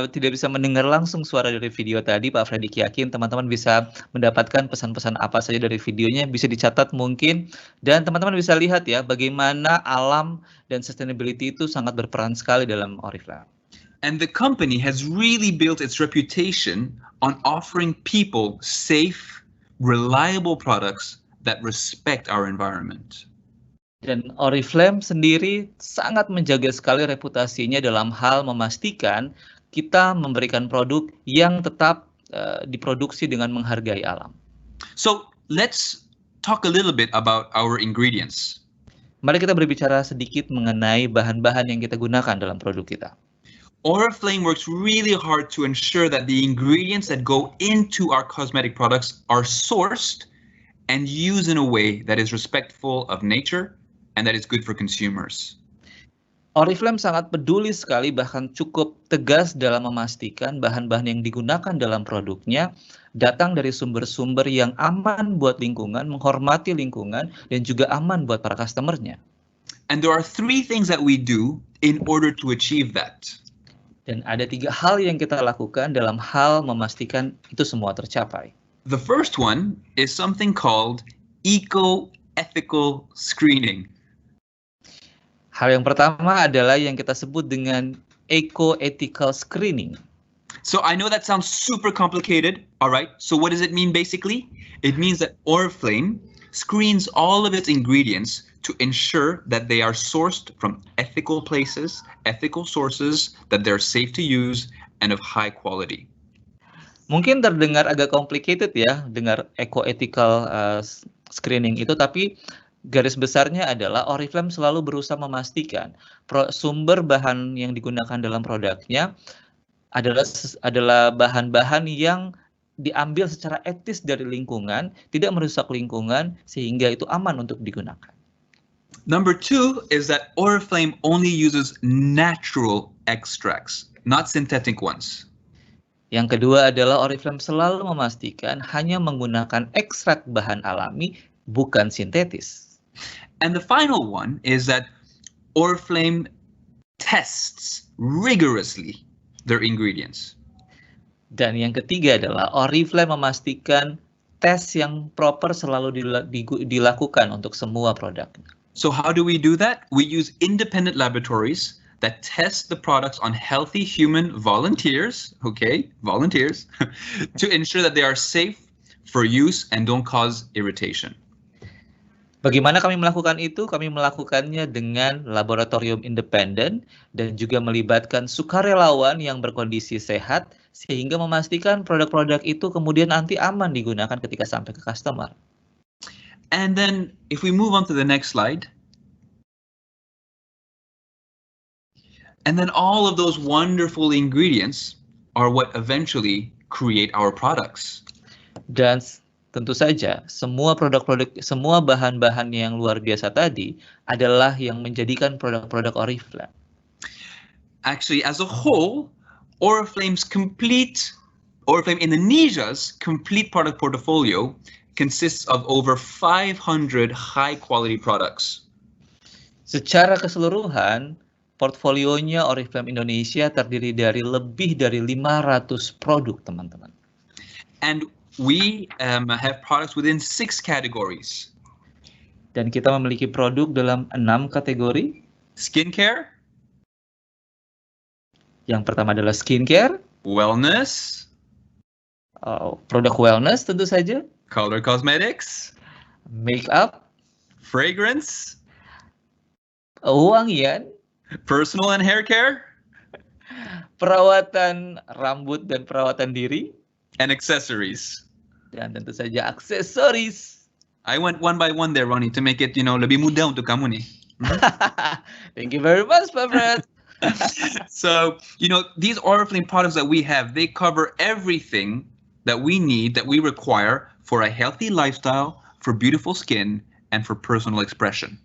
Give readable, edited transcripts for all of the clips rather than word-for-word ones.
tidak bisa mendengar langsung suara dari video tadi, Pak Fredrik yakin teman-teman bisa mendapatkan pesan-pesan apa saja dari videonya, bisa dicatat mungkin, dan teman-teman bisa lihat ya, bagaimana alam dan sustainability itu sangat berperan sekali dalam Oriflame. And the company has really built its reputation on offering people safe, reliable products that respect our environment. Dan Oriflame sendiri sangat menjaga sekali reputasinya dalam hal memastikan kita memberikan produk yang tetap diproduksi dengan menghargai alam. So let's talk a little bit about our ingredients. Mari kita berbicara sedikit mengenai bahan-bahan yang kita gunakan dalam produk kita. Oriflame works really hard to ensure that the ingredients that go into our cosmetic products are sourced and used in a way that is respectful of nature and that is good for consumers. Oriflame sangat peduli sekali, bahkan cukup tegas dalam memastikan bahan-bahan yang digunakan dalam produknya datang dari sumber-sumber yang aman buat lingkungan, menghormati lingkungan, dan juga aman buat para customer-nya. And there are 3 things that we do in order to achieve that. Dan ada 3 hal yang kita lakukan dalam hal memastikan itu semua tercapai. The first one is something called eco-ethical screening. Hal yang pertama adalah yang kita sebut dengan eco-ethical screening. So I know that sounds super complicated, all right? So what does it mean basically? It means that Oriflame screens all of its ingredients to ensure that they are sourced from ethical places, ethical sources, that they're safe to use, and of high quality. Mungkin terdengar agak complicated ya, dengar eco-ethical screening itu, tapi garis besarnya adalah Oriflame selalu berusaha memastikan sumber bahan yang digunakan dalam produknya adalah bahan-bahan yang diambil secara etis dari lingkungan, tidak merusak lingkungan, sehingga itu aman untuk digunakan. Number 2 is that Oriflame only uses natural extracts, not synthetic ones. Yang kedua adalah Oriflame selalu memastikan hanya menggunakan ekstrak bahan alami, bukan sintetis. And the final one is that Oriflame tests rigorously their ingredients. Dan yang ketiga adalah Oriflame memastikan tes yang proper selalu dilakukan untuk semua produknya. So how do we do that? We use independent laboratories that test the products on healthy human volunteers, volunteers, to ensure that they are safe for use and don't cause irritation. Bagaimana kami melakukan itu? Kami melakukannya dengan laboratorium independen dan juga melibatkan sukarelawan yang berkondisi sehat sehingga memastikan produk-produk itu kemudian nanti aman digunakan ketika sampai ke customer. And then if we move on to the next slide. And then all of those wonderful ingredients are what eventually create our products. Dan tentu saja, semua bahan-bahan yang luar biasa tadi adalah yang menjadikan produk-produk Oriflame. Actually, as a whole, Oriflame Indonesia's complete product portfolio consists of over 500 high-quality products. Secara keseluruhan, portfolionya Oriflame Indonesia terdiri dari lebih dari 500 produk, teman-teman. And we have products within 6 categories. Dan kita memiliki produk dalam 6 kategori. Skincare. Yang pertama adalah skincare. Wellness. Produk wellness tentu saja. Color cosmetics. Makeup. Fragrance. Wangian. Personal and hair care. Perawatan rambut dan perawatan diri. And accessories. Dan tentu saja aksesoris. I went one by one there, Ronnie, to make it, lebih mudah untuk kamu nih. Thank you very much, Pak Fred. So, these Oriflame products that we have, they cover everything that we need, that we require for a healthy lifestyle, for beautiful skin, and for personal expression.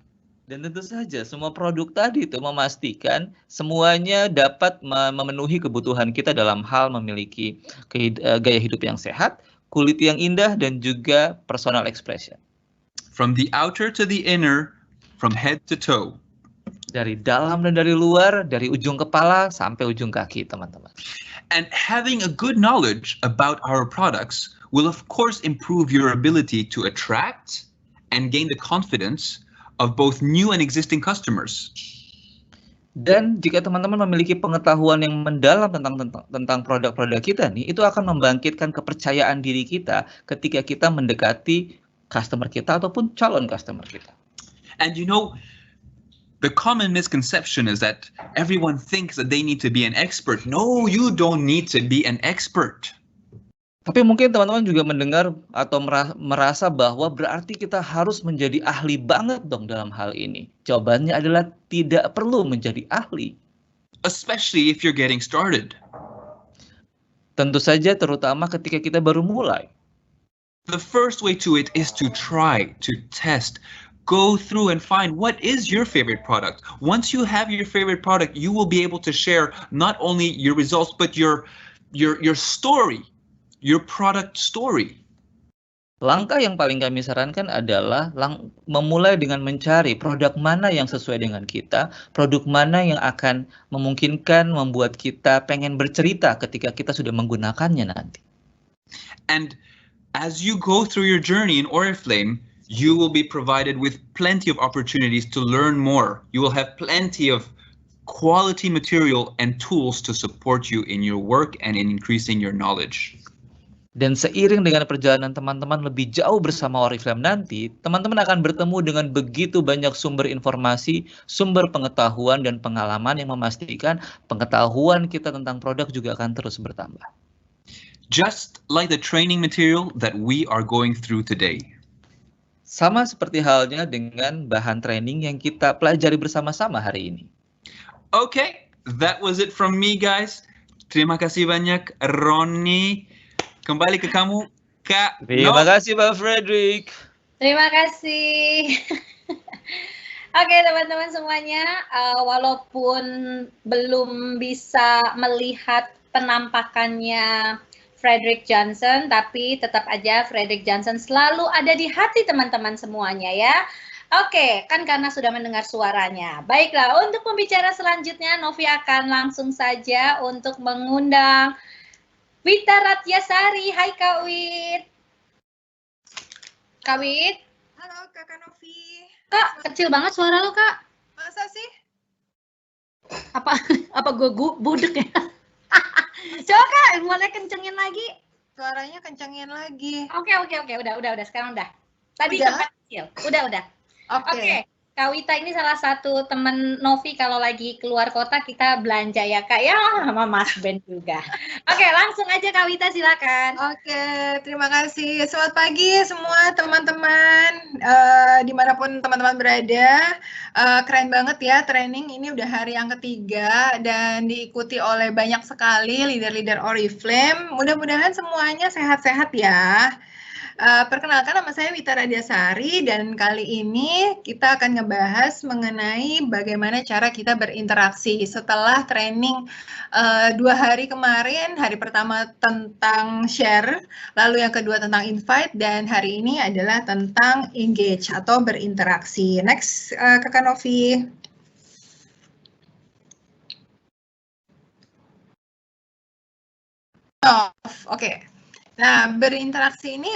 Dan tentu saja semua produk tadi itu memastikan semuanya dapat memenuhi kebutuhan kita dalam hal memiliki gaya hidup yang sehat, kulit yang indah, dan juga personal expression. From the outer to the inner, from head to toe, Dari dalam dan dari luar, dari ujung kepala sampai ujung kaki, teman-teman. And having a good knowledge about our products will of course improve your ability to attract and gain the confidence of both new and existing customers. Dan jika teman-teman memiliki pengetahuan yang mendalam tentang produk-produk kita nih, itu akan membangkitkan kepercayaan diri kita ketika kita mendekati customer kita ataupun calon customer kita. And you know, the common misconception is that everyone thinks that they need to be an expert. No, you don't need to be an expert. Tapi mungkin teman-teman juga mendengar atau merasa bahwa berarti kita harus menjadi ahli banget dong dalam hal ini. Jawabannya adalah tidak perlu menjadi ahli. Especially if you're getting started. Tentu saja terutama ketika kita baru mulai. The first way to it is to try, to test, go through and find what is your favorite product. Once you have your favorite product, you will be able to share not only your results, but your story. Your product story. Langkah yang paling kami sarankan adalah memulai dengan mencari produk mana yang sesuai dengan kita, produk mana yang akan memungkinkan membuat kita pengen bercerita ketika kita sudah menggunakannya nanti. And as you go through your journey in Oriflame, you will be provided with plenty of opportunities to learn more. You will have plenty of quality material and tools to support you in your work and in increasing your knowledge. Dan seiring dengan perjalanan teman-teman lebih jauh bersama Oriflame nanti, teman-teman akan bertemu dengan begitu banyak sumber informasi, sumber pengetahuan dan pengalaman yang memastikan pengetahuan kita tentang produk juga akan terus bertambah. Just like the training material that we are going through today. Sama seperti halnya dengan bahan training yang kita pelajari bersama-sama hari ini. Okay, that was it from me, guys. Terima kasih banyak, Ronnie. Kembali ke kamu, Kak. Terima kasih, Pak Frederick. Terima kasih. Oke, teman-teman semuanya, walaupun belum bisa melihat penampakannya Frederick Johnson, tapi tetap aja Frederick Johnson selalu ada di hati teman-teman semuanya ya. Oke, kan karena sudah mendengar suaranya. Baiklah, untuk pembicara selanjutnya, Novi akan langsung saja untuk mengundang Wita Ratyasari. Hai Kak Wit. Kak Wit. Halo Kakak Novi. Kak, kecil banget suara lo, Kak. Masa sih? Apa gue budek ya? Coba Kak, mulai kencengin lagi. Suaranya kencengin lagi. Oke, udah, sekarang udah. Tadi Udah? sempat kecil. Udah. Oke. Kak Wita ini salah satu teman Novi kalau lagi keluar kota kita belanja ya Kak ya, sama Mas Ben juga. Oke, langsung aja Kak Wita silakan. Oke, terima kasih. Selamat pagi semua teman-teman, dimanapun teman-teman berada. Keren banget ya training ini udah hari yang ketiga dan diikuti oleh banyak sekali leader-leader Oriflame. Mudah-mudahan semuanya sehat-sehat ya. Perkenalkan, nama saya Wita Ratyasari dan kali ini kita akan ngebahas mengenai bagaimana cara kita berinteraksi setelah training 2 hari kemarin. Hari pertama tentang share, lalu yang kedua tentang invite, dan hari ini adalah tentang engage atau berinteraksi. Next, Kakak Novi. Oke. Nah, berinteraksi ini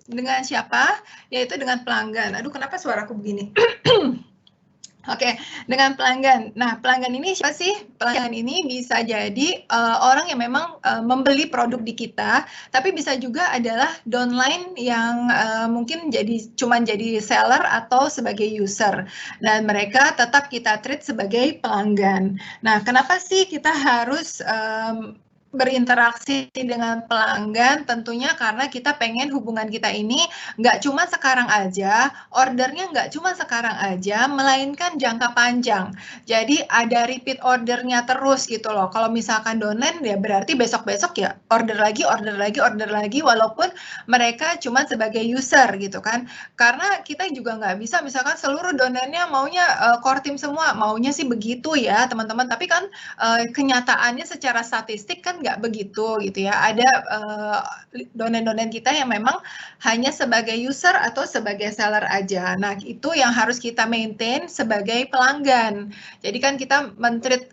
dengan siapa? Yaitu dengan pelanggan. Aduh, kenapa suaraku begini? Oke, dengan pelanggan. Nah, pelanggan ini siapa sih? Pelanggan ini bisa jadi orang yang memang membeli produk di kita, tapi bisa juga adalah downline yang mungkin cuman jadi seller atau sebagai user. Dan mereka tetap kita treat sebagai pelanggan. Nah, kenapa sih kita harus berinteraksi dengan pelanggan? Tentunya karena kita pengen hubungan kita ini nggak cuma sekarang aja, ordernya nggak cuma sekarang aja, melainkan jangka panjang. Jadi ada repeat ordernya terus gitu loh. Kalau misalkan downline ya berarti besok-besok ya order lagi, walaupun mereka cuma sebagai user gitu kan. Karena kita juga nggak bisa misalkan seluruh downline-nya maunya core team semua, maunya sih begitu ya teman-teman. Tapi kan kenyataannya secara statistik kan nggak begitu gitu ya. Ada donen-donen kita yang memang hanya sebagai user atau sebagai seller aja. Nah, itu yang harus kita maintain sebagai pelanggan. Jadi kan kita men-treat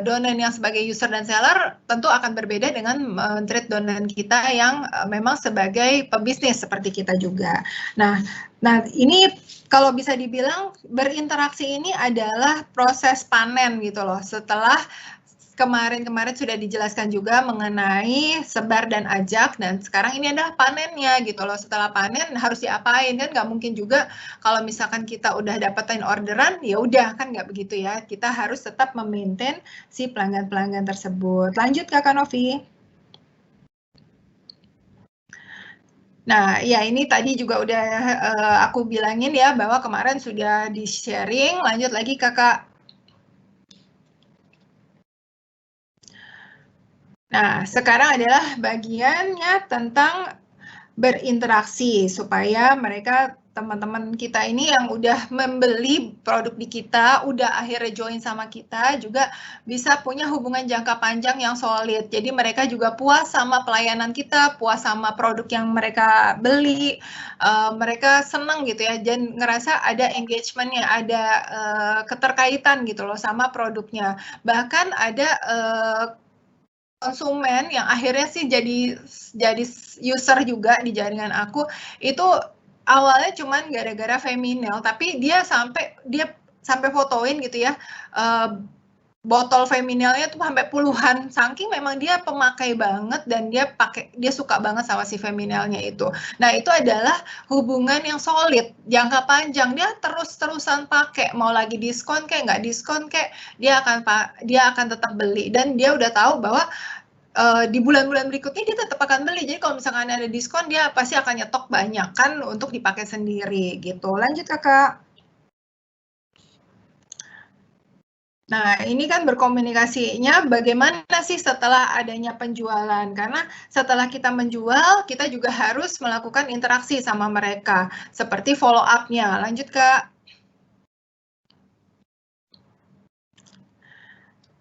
donen yang sebagai user dan seller tentu akan berbeda dengan men-treat donen kita yang memang sebagai pebisnis seperti kita juga. Nah, ini kalau bisa dibilang berinteraksi ini adalah proses panen gitu loh. Setelah kemarin sudah dijelaskan juga mengenai sebar dan ajak, dan sekarang ini adalah panennya gitu loh. Setelah panen harus diapain, kan nggak mungkin juga kalau misalkan kita udah dapetin orderan, ya udah, kan nggak begitu ya. Kita harus tetap memaintain si pelanggan-pelanggan tersebut. Lanjut Kakak Novi. Nah, ya ini tadi juga udah aku bilangin ya, bahwa kemarin sudah di-sharing. Lanjut lagi Kakak. Nah, sekarang adalah bagiannya tentang berinteraksi supaya mereka, teman-teman kita ini yang udah membeli produk di kita, udah akhirnya join sama kita, juga bisa punya hubungan jangka panjang yang solid. Jadi mereka juga puas sama pelayanan kita, puas sama produk yang mereka beli, mereka senang gitu ya, dan ngerasa ada engagement-nya, ada keterkaitan gitu loh sama produknya. Bahkan ada konsumen yang akhirnya sih jadi user juga di jaringan aku, itu awalnya cuman gara-gara Feminel, tapi dia sampai fotoin gitu ya, botol Feminelnya tuh sampai puluhan, saking memang dia pemakai banget dan dia suka banget sama si Feminelnya itu. Nah, itu adalah hubungan yang solid, jangka panjang, dia terus-terusan pakai, mau lagi diskon kayak nggak diskon kayak, dia akan tetap beli, dan dia udah tahu bahwa di bulan-bulan berikutnya dia tetap akan beli. Jadi kalau misalkan ada diskon, dia pasti akan nyetok banyak kan untuk dipakai sendiri gitu. Lanjut Kakak. Nah, ini kan berkomunikasinya bagaimana sih setelah adanya penjualan. Karena setelah kita menjual, kita juga harus melakukan interaksi sama mereka. Seperti follow up-nya. Lanjut, Kak.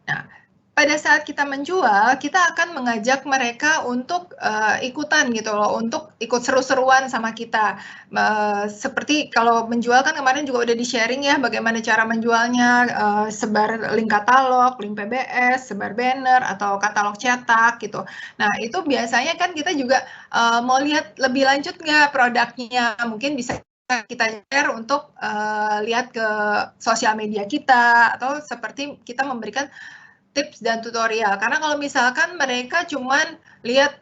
Nah, pada saat kita menjual, kita akan mengajak mereka untuk ikutan gitu loh, untuk ikut seru-seruan sama kita. Seperti kalau menjual kan kemarin juga udah di-sharing ya bagaimana cara menjualnya, sebar link katalog, link PBS, sebar banner, atau katalog cetak gitu. Nah, itu biasanya kan kita juga mau lihat lebih lanjut nggak produknya, mungkin bisa kita share untuk lihat ke sosial media kita, atau seperti kita memberikan tips dan tutorial. Karena kalau misalkan mereka cuman lihat,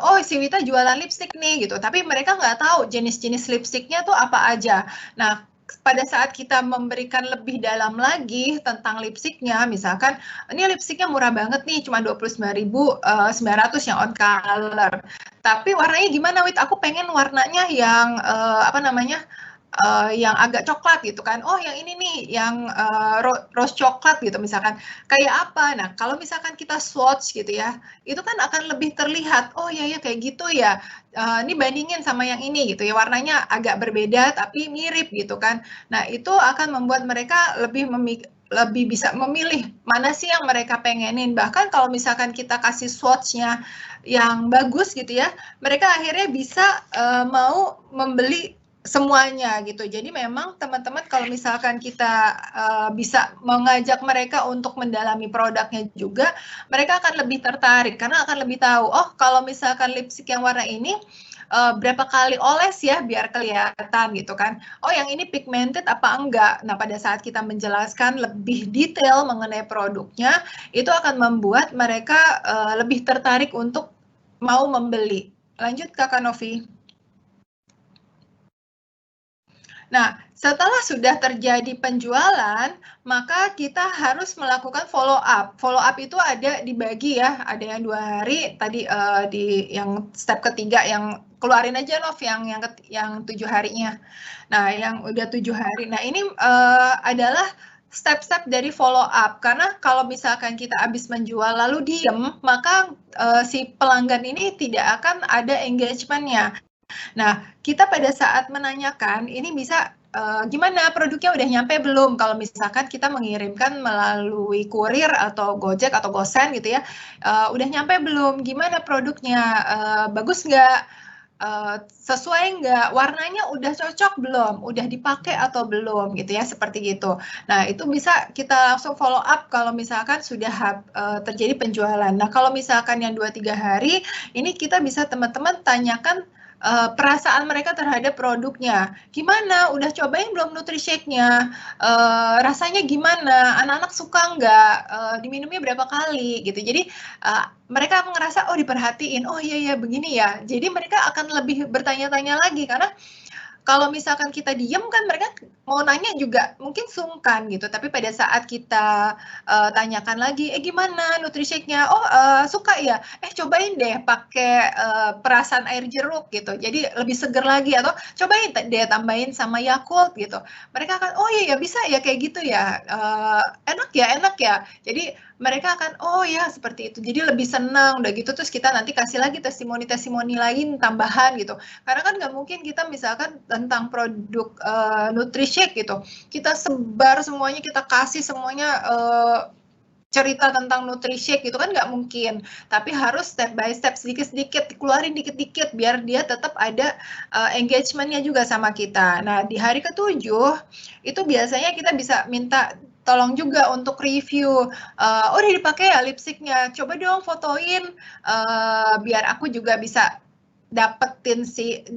oh si Wita jualan lipstick nih gitu, tapi mereka nggak tahu jenis-jenis lipsticknya tuh apa aja. Nah, pada saat kita memberikan lebih dalam lagi tentang lipsticknya, misalkan ini lipsticknya murah banget nih, cuma 29.900 yang on color. Tapi warnanya gimana, Wit? Aku pengen warnanya yang yang agak coklat gitu kan. Oh, yang ini nih, yang rose coklat gitu misalkan. Kayak apa? Nah, kalau misalkan kita swatch gitu ya, itu kan akan lebih terlihat, oh ya kayak gitu ya. Ini bandingin sama yang ini gitu ya, warnanya agak berbeda tapi mirip gitu kan. Nah, itu akan membuat mereka lebih bisa memilih mana sih yang mereka pengenin. Bahkan kalau misalkan kita kasih swatch-nya yang bagus gitu ya, mereka akhirnya bisa mau membeli semuanya gitu. Jadi memang teman-teman kalau misalkan kita bisa mengajak mereka untuk mendalami produknya juga, mereka akan lebih tertarik karena akan lebih tahu, oh kalau misalkan lipstick yang warna ini berapa kali oles ya biar kelihatan gitu kan. Oh yang ini pigmented apa enggak. Nah pada saat kita menjelaskan lebih detail mengenai produknya, itu akan membuat mereka lebih tertarik untuk mau membeli. Lanjut Kakak Novi. Nah, setelah sudah terjadi penjualan, maka kita harus melakukan follow up. Follow up itu ada dibagi ya, ada yang 2 hari, tadi di yang step ketiga yang keluarin aja Nov yang 7 harinya. Nah, yang udah 7 hari. Nah, ini adalah step-step dari follow up, karena kalau misalkan kita habis menjual lalu diem, maka si pelanggan ini tidak akan ada engagement-nya. Nah, kita pada saat menanyakan, ini bisa gimana produknya udah nyampe belum? Kalau misalkan kita mengirimkan melalui kurir atau Gojek atau GoSend gitu ya, udah nyampe belum? Gimana produknya? Bagus nggak? Sesuai nggak? Warnanya udah cocok belum? Udah dipakai atau belum? Gitu ya, seperti gitu. Nah, itu bisa kita langsung follow up kalau misalkan sudah terjadi penjualan. Nah, kalau misalkan yang 2-3 hari, ini kita bisa teman-teman tanyakan perasaan mereka terhadap produknya. Gimana? Udah cobain belum NutriShake-nya? Rasanya gimana? Anak-anak suka nggak? Diminumnya berapa kali? Gitu. Jadi mereka akan ngerasa, oh diperhatiin, oh iya begini ya. Jadi mereka akan lebih bertanya-tanya lagi karena kalau misalkan kita diem kan mereka mau nanya juga mungkin sungkan gitu. Tapi pada saat kita tanyakan lagi, gimana NutriShake-nya? Oh suka ya? Cobain deh pakai perasan air jeruk gitu. Jadi lebih seger lagi atau cobain deh tambahin sama Yakult gitu. Mereka akan oh iya bisa ya kayak gitu ya. Enak ya. Jadi mereka akan oh ya seperti itu. Jadi lebih senang udah gitu terus kita nanti kasih lagi testimoni lain tambahan gitu. Karena kan nggak mungkin kita misalkan tentang produk NutriShake gitu, kita sebar semuanya, kita kasih semuanya cerita tentang NutriShake gitu kan nggak mungkin. Tapi harus step by step, sedikit-sedikit, dikeluarin dikit-dikit biar dia tetap ada engagement-nya juga sama kita. Nah, di hari ke-7 itu biasanya kita bisa minta tolong juga untuk review. Udah dipakai ya lipsticknya, coba dong fotoin biar aku juga bisa dapetin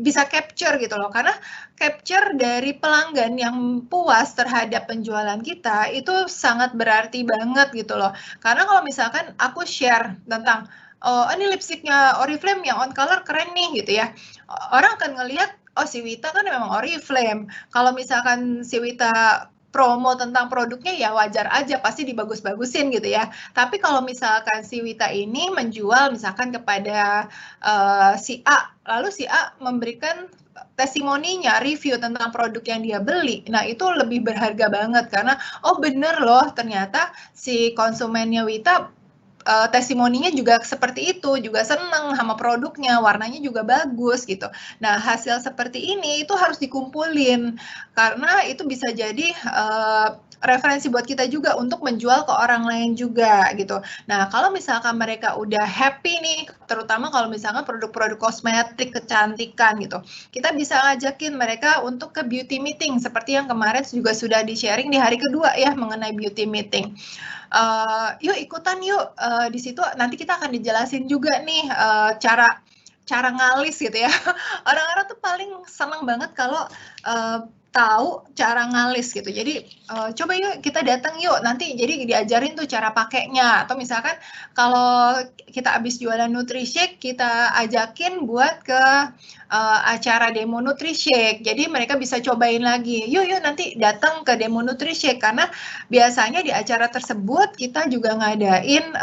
bisa capture gitu loh, karena capture dari pelanggan yang puas terhadap penjualan kita itu sangat berarti banget gitu loh. Karena kalau misalkan aku share tentang oh ini lipstiknya Oriflame yang on color keren nih gitu ya, orang akan ngelihat oh si Wita kan memang Oriflame. Kalau misalkan si Wita promo tentang produknya ya wajar aja, pasti dibagus-bagusin gitu ya. Tapi kalau misalkan si Wita ini menjual misalkan kepada si A, lalu si A memberikan testimoninya, review tentang produk yang dia beli, nah itu lebih berharga banget karena oh bener loh ternyata si konsumennya Wita testimoninya juga seperti itu, juga seneng sama produknya, warnanya juga bagus gitu. Nah, hasil seperti ini itu harus dikumpulin karena itu bisa jadi referensi buat kita juga untuk menjual ke orang lain juga gitu. Nah, kalau misalkan mereka udah happy nih, terutama kalau misalkan produk-produk kosmetik, kecantikan gitu, kita bisa ngajakin mereka untuk ke beauty meeting seperti yang kemarin juga sudah di-sharing di hari kedua ya mengenai beauty meeting. Yuk ikutan yuk, di situ nanti kita akan dijelasin juga nih cara ngalis gitu ya. Orang-orang tuh paling senang banget kalau tahu cara ngalis gitu. Jadi coba yuk kita datang yuk, nanti jadi diajarin tuh cara pakainya. Atau misalkan kalau kita habis jualan NutriShake, kita ajakin buat ke acara demo NutriShake. Jadi mereka bisa cobain lagi. Yuk nanti datang ke demo NutriShake karena biasanya di acara tersebut kita juga ngadain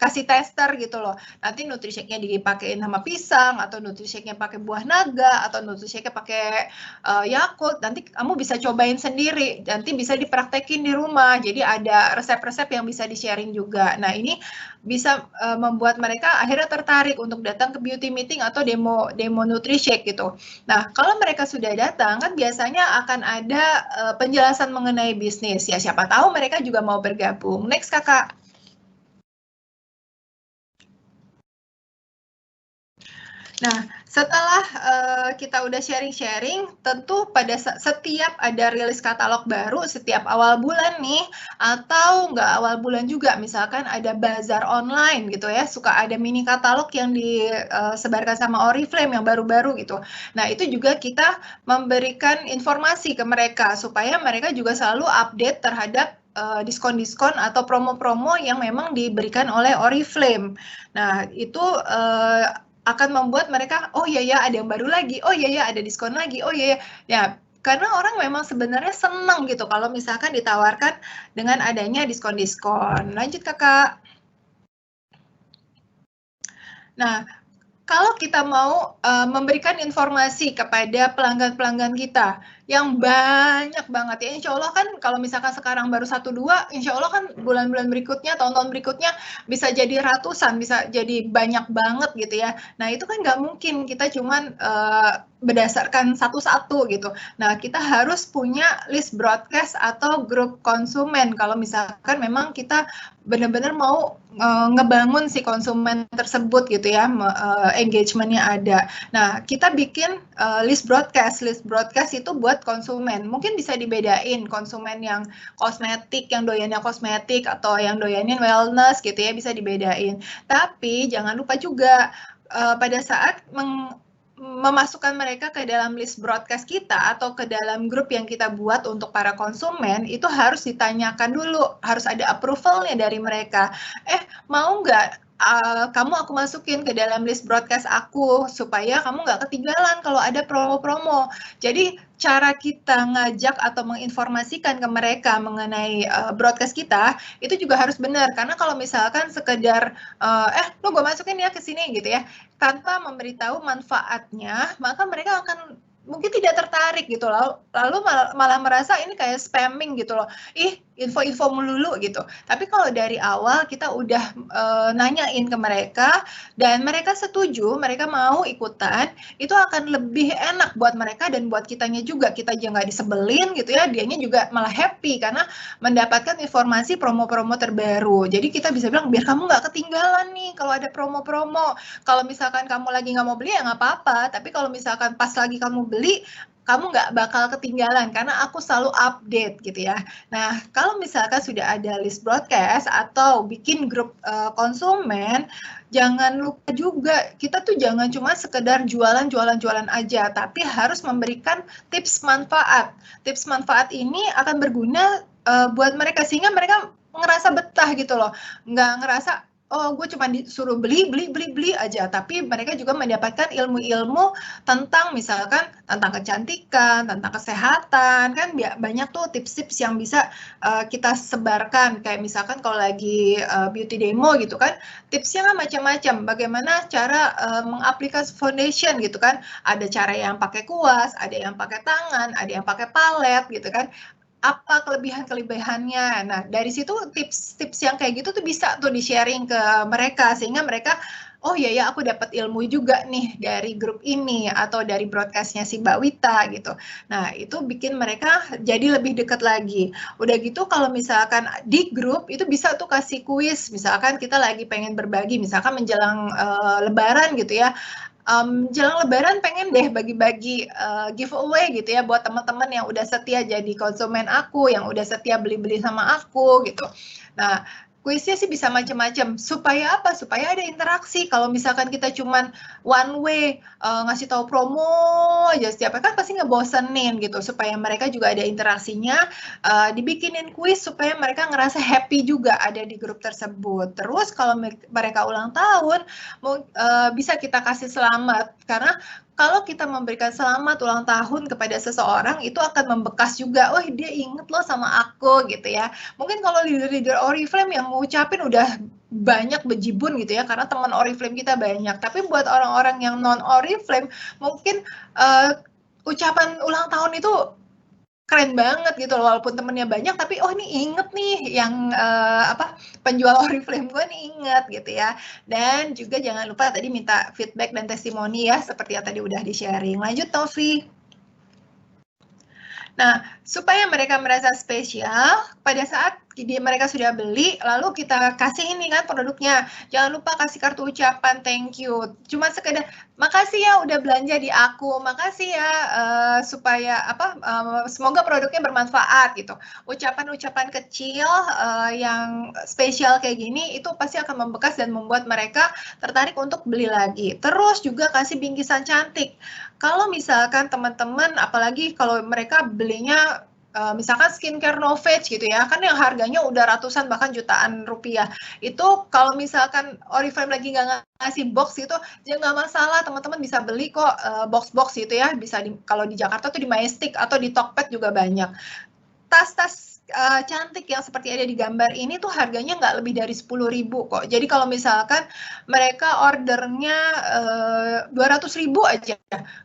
kasih tester gitu loh. Nanti NutriShake-nya dipakein sama pisang, atau NutriShake-nya pakai buah naga, atau NutriShake-nya pakai Yakult. Nanti kamu bisa cobain sendiri, nanti bisa dipraktekin di rumah. Jadi ada resep-resep yang bisa di-sharing juga. Nah ini bisa membuat mereka akhirnya tertarik untuk datang ke beauty meeting atau demo NutriShake gitu. Nah kalau mereka sudah datang kan biasanya akan ada penjelasan mengenai bisnis. Ya siapa tahu mereka juga mau bergabung. Next kakak. Nah, setelah kita udah sharing-sharing, tentu pada setiap ada rilis katalog baru, setiap awal bulan nih, atau nggak awal bulan juga, misalkan ada bazar online gitu ya, suka ada mini katalog yang disebarkan sama Oriflame yang baru-baru gitu. Nah, itu juga kita memberikan informasi ke mereka, supaya mereka juga selalu update terhadap diskon-diskon atau promo-promo yang memang diberikan oleh Oriflame. Nah, itu akan membuat mereka oh iya ada yang baru lagi, oh iya ada diskon lagi, oh iya ya karena orang memang sebenarnya senang gitu kalau misalkan ditawarkan dengan adanya diskon-diskon. Lanjut kakak. Nah, kalau kita mau memberikan informasi kepada pelanggan-pelanggan kita, yang banyak banget ya. Insya Allah kan kalau misalkan sekarang baru 1-2, insya Allah kan bulan-bulan berikutnya, tahun-tahun berikutnya bisa jadi ratusan, bisa jadi banyak banget gitu ya. Nah itu kan nggak mungkin kita cuman berdasarkan satu-satu gitu. Nah kita harus punya list broadcast atau grup konsumen kalau misalkan memang kita benar-benar mau ngebangun si konsumen tersebut gitu ya, engagementnya ada. Nah kita bikin list broadcast itu buat konsumen. Mungkin bisa dibedain konsumen yang kosmetik, yang doyannya kosmetik atau yang doyannya wellness gitu ya, bisa dibedain. Tapi jangan lupa juga pada saat memasukkan mereka ke dalam list broadcast kita atau ke dalam grup yang kita buat untuk para konsumen, itu harus ditanyakan dulu, harus ada approval-nya dari mereka. Mau nggak kamu aku masukin ke dalam list broadcast aku supaya kamu nggak ketinggalan kalau ada promo-promo. Jadi cara kita ngajak atau menginformasikan ke mereka mengenai broadcast kita itu juga harus benar, karena kalau misalkan sekedar lu gue masukin ya ke sini gitu ya tanpa memberitahu manfaatnya, maka mereka akan mungkin tidak tertarik gitu loh, lalu malah merasa ini kayak spamming gitu loh, info-info melulu gitu. Tapi kalau dari awal kita udah nanyain ke mereka dan mereka setuju, mereka mau ikutan, itu akan lebih enak buat mereka dan buat kitanya juga. Kita aja nggak disebelin gitu ya, dianya juga malah happy karena mendapatkan informasi promo-promo terbaru. Jadi kita bisa bilang biar kamu nggak ketinggalan nih kalau ada promo-promo. Kalau misalkan kamu lagi nggak mau beli ya nggak apa-apa, tapi kalau misalkan pas lagi kamu beli, kamu nggak bakal ketinggalan karena aku selalu update gitu ya. Nah, kalau misalkan sudah ada list broadcast atau bikin grup konsumen, jangan lupa juga kita tuh jangan cuma sekedar jualan aja, tapi harus memberikan tips manfaat. Tips manfaat ini akan berguna buat mereka sehingga mereka ngerasa betah gitu loh, nggak ngerasa oh gue cuma disuruh beli aja, tapi mereka juga mendapatkan ilmu-ilmu tentang misalkan tentang kecantikan, tentang kesehatan, kan banyak tuh tips-tips yang bisa kita sebarkan, kayak misalkan kalau lagi beauty demo gitu kan, tipsnya kan macam-macam, bagaimana cara mengaplikasi foundation gitu kan, ada cara yang pakai kuas, ada yang pakai tangan, ada yang pakai palet gitu kan, apa kelebihan-kelebihannya. Nah, dari situ tips-tips yang kayak gitu tuh bisa tuh di-sharing ke mereka sehingga mereka oh iya ya aku dapat ilmu juga nih dari grup ini atau dari broadcast-nya si Mbak Wita gitu. Nah, itu bikin mereka jadi lebih dekat lagi. Udah gitu kalau misalkan di grup itu bisa tuh kasih kuis, misalkan kita lagi pengen berbagi, misalkan menjelang Lebaran gitu ya. Jelang Lebaran pengen deh bagi-bagi giveaway gitu ya buat teman-teman yang udah setia jadi konsumen aku, yang udah setia beli-beli sama aku gitu. Nah, kuisnya sih bisa macam-macam. Supaya apa? Supaya ada interaksi. Kalau misalkan kita cuman one way ngasih tahu promo aja setiap kan pasti ngebosenin gitu. Supaya mereka juga ada interaksinya, dibikinin kuis supaya mereka ngerasa happy juga ada di grup tersebut. Terus kalau mereka ulang tahun, bisa kita kasih selamat karena kalau kita memberikan selamat ulang tahun kepada seseorang itu akan membekas juga, oh dia inget loh sama aku gitu ya. Mungkin kalau leader-leader Oriflame yang ngucapin udah banyak bejibun gitu ya, karena teman Oriflame kita banyak. Tapi buat orang-orang yang non Oriflame mungkin ucapan ulang tahun itu keren banget gitu loh, walaupun temennya banyak tapi oh ini inget nih yang penjual Oriflame gue nih inget gitu ya. Dan juga jangan lupa tadi minta feedback dan testimoni ya, seperti yang tadi udah di-sharing. Lanjut Tofi. Nah, supaya mereka merasa spesial pada saat mereka sudah beli, lalu kita kasih ini kan produknya. Jangan lupa kasih kartu ucapan thank you. Cuma sekedar makasih ya udah belanja di aku, makasih ya supaya semoga produknya bermanfaat gitu. Ucapan-ucapan kecil yang spesial kayak gini itu pasti akan membekas dan membuat mereka tertarik untuk beli lagi. Terus juga kasih bingkisan cantik. Kalau misalkan teman-teman, apalagi kalau mereka belinya misalkan skincare Novage gitu ya, kan yang harganya udah ratusan bahkan jutaan rupiah. Itu kalau misalkan Oriflame lagi nggak ngasih box gitu, ya nggak masalah, teman-teman bisa beli kok box-box gitu ya. Bisa kalau di Jakarta tuh di Majestic atau di Tokped juga banyak. Tas-tas cantik yang seperti ada di gambar ini tuh harganya nggak lebih dari 10.000 kok. Jadi kalau misalkan mereka ordernya 200.000 aja,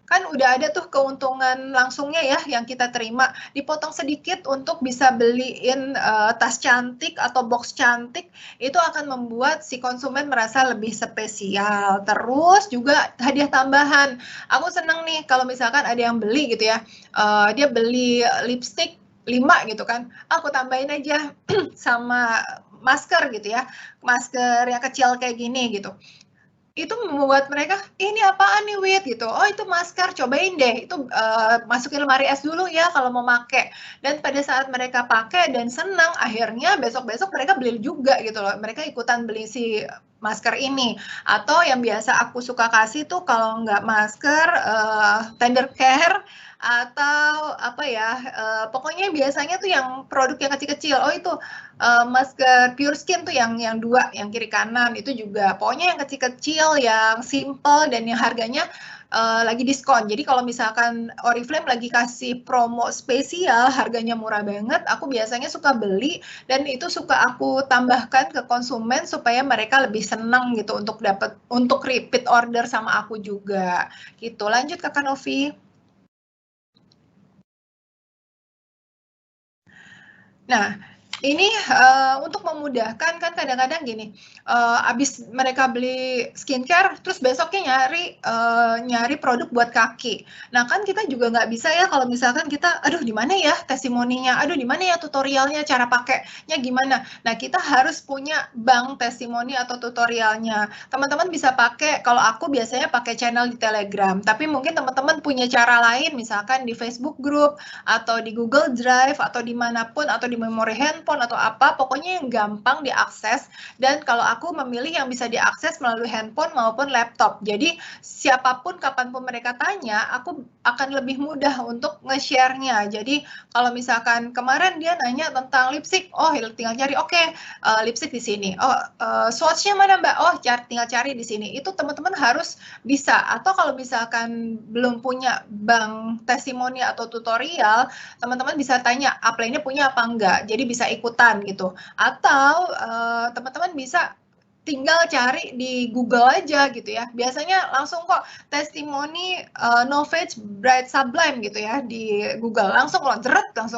kan udah ada tuh keuntungan langsungnya ya yang kita terima. Dipotong sedikit untuk bisa beliin tas cantik atau box cantik, itu akan membuat si konsumen merasa lebih spesial. Terus juga hadiah tambahan. Aku seneng nih kalau misalkan ada yang beli gitu ya, dia beli lipstick 5 gitu kan, aku tambahin aja sama masker gitu ya, masker yang kecil kayak gini gitu. Itu membuat mereka, ini apaan nih Wit gitu, oh itu masker, cobain deh, itu masukin lemari es dulu ya kalau mau pakai. Dan pada saat mereka pakai dan senang, akhirnya besok-besok mereka beli juga gitu loh, mereka ikutan beli si masker ini. Atau yang biasa aku suka kasih tuh kalau nggak masker, tender care, atau apa ya, pokoknya biasanya tuh yang produk yang kecil-kecil. Oh itu masker Pure Skin tuh yang 2, yang kiri kanan itu juga. Pokoknya yang kecil-kecil, yang simple dan yang harganya lagi diskon. Jadi kalau misalkan Oriflame lagi kasih promo spesial, harganya murah banget, aku biasanya suka beli dan itu suka aku tambahkan ke konsumen supaya mereka lebih senang gitu untuk repeat order sama aku juga. Gitu. Lanjut Kakak Novi. Nah, ini untuk memudahkan kan kadang-kadang gini, abis mereka beli skincare, terus besoknya nyari produk buat kaki. Nah kan kita juga nggak bisa ya kalau misalkan kita, aduh di mana ya testimoninya, aduh di mana ya tutorialnya, cara pakainya gimana. Nah kita harus punya bank testimoni atau tutorialnya. Teman-teman bisa pakai, kalau aku biasanya pakai channel di Telegram, tapi mungkin teman-teman punya cara lain, misalkan di Facebook Group, atau di Google Drive, atau dimanapun, atau di memori handphone, atau apa, pokoknya yang gampang diakses. Dan kalau aku memilih yang bisa diakses melalui handphone maupun laptop. Jadi siapapun kapanpun mereka tanya, aku akan lebih mudah untuk nge-share-nya. Jadi kalau misalkan kemarin dia nanya tentang lipstick, oh tinggal cari, oke, lipstick di sini. Oh swatch-nya mana Mbak? Oh tinggal cari di sini. Itu teman-teman harus bisa. Atau kalau misalkan belum punya bank testimoni atau tutorial, teman-teman bisa tanya upline-nya punya apa enggak. Jadi bisa ikutan gitu. Atau teman-teman bisa tinggal cari di Google aja gitu ya. Biasanya langsung kok testimoni Novage Bright Sublime gitu ya di Google. Langsung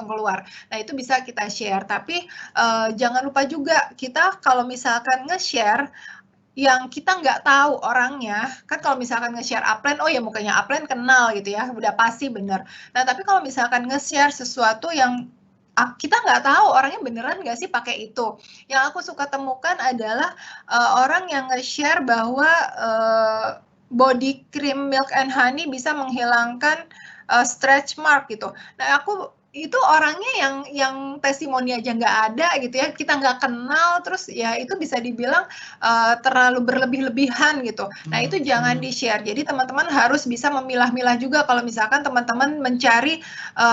keluar. Nah itu bisa kita share. Tapi jangan lupa juga kita kalau misalkan nge-share yang kita nggak tahu orangnya, kan kalau misalkan nge-share upline, oh ya mukanya upline kenal gitu ya, udah pasti bener. Nah tapi kalau misalkan nge-share sesuatu yang kita nggak tahu orangnya beneran nggak sih pakai itu. Yang aku suka temukan adalah orang yang nge-share bahwa body cream Milk and Honey bisa menghilangkan stretch mark gitu. Nah aku itu orangnya yang testimoni aja nggak ada gitu ya, kita nggak kenal, terus ya itu bisa dibilang terlalu berlebih-lebihan gitu. Nah itu jangan di-share. Jadi teman-teman harus bisa memilah-milah juga kalau misalkan teman-teman mencari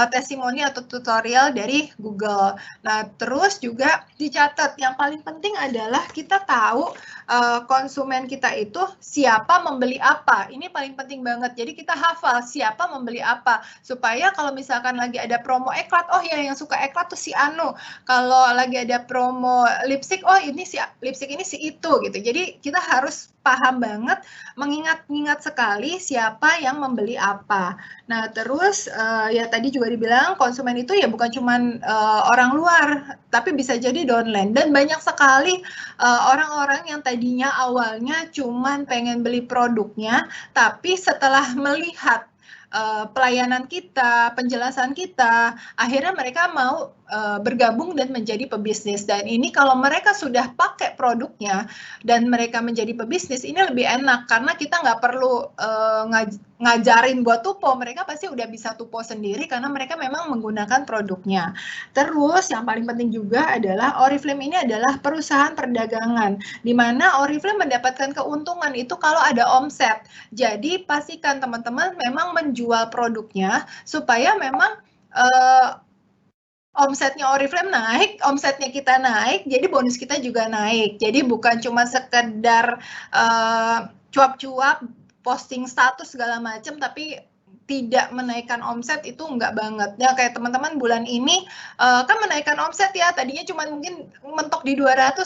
testimoni atau tutorial dari Google. Nah terus juga dicatat, yang paling penting adalah kita tahu konsumen kita itu siapa membeli apa. Ini paling penting banget. Jadi kita hafal siapa membeli apa, supaya kalau misalkan lagi ada promo eklat, oh ya yang suka eklat tuh si Anu. Kalau lagi ada promo lipstick, oh ini si lipstick ini si itu gitu. Jadi kita harus paham banget, mengingat sekali siapa yang membeli apa. Nah terus ya tadi juga dibilang konsumen itu ya bukan cuman orang luar, tapi bisa jadi downline. Dan banyak sekali orang-orang yang tadinya awalnya cuman pengen beli produknya, tapi setelah melihat pelayanan kita, penjelasan kita, akhirnya mereka mau bergabung dan menjadi pebisnis. Dan ini kalau mereka sudah pakai produknya dan mereka menjadi pebisnis, ini lebih enak karena kita nggak perlu ngajarin buat tupo, mereka pasti udah bisa tupo sendiri karena mereka memang menggunakan produknya. Terus yang paling penting juga adalah Oriflame ini adalah perusahaan perdagangan, di mana Oriflame mendapatkan keuntungan itu kalau ada omset. Jadi pastikan teman-teman memang menjual produknya supaya memang omsetnya Oriflame naik, omsetnya kita naik, jadi bonus kita juga naik. Jadi bukan cuma sekedar cuap-cuap, posting status segala macam, tapi tidak menaikkan omset itu enggak banget. Ya kayak teman-teman bulan ini kan menaikkan omset ya, tadinya cuma mungkin mentok di 200,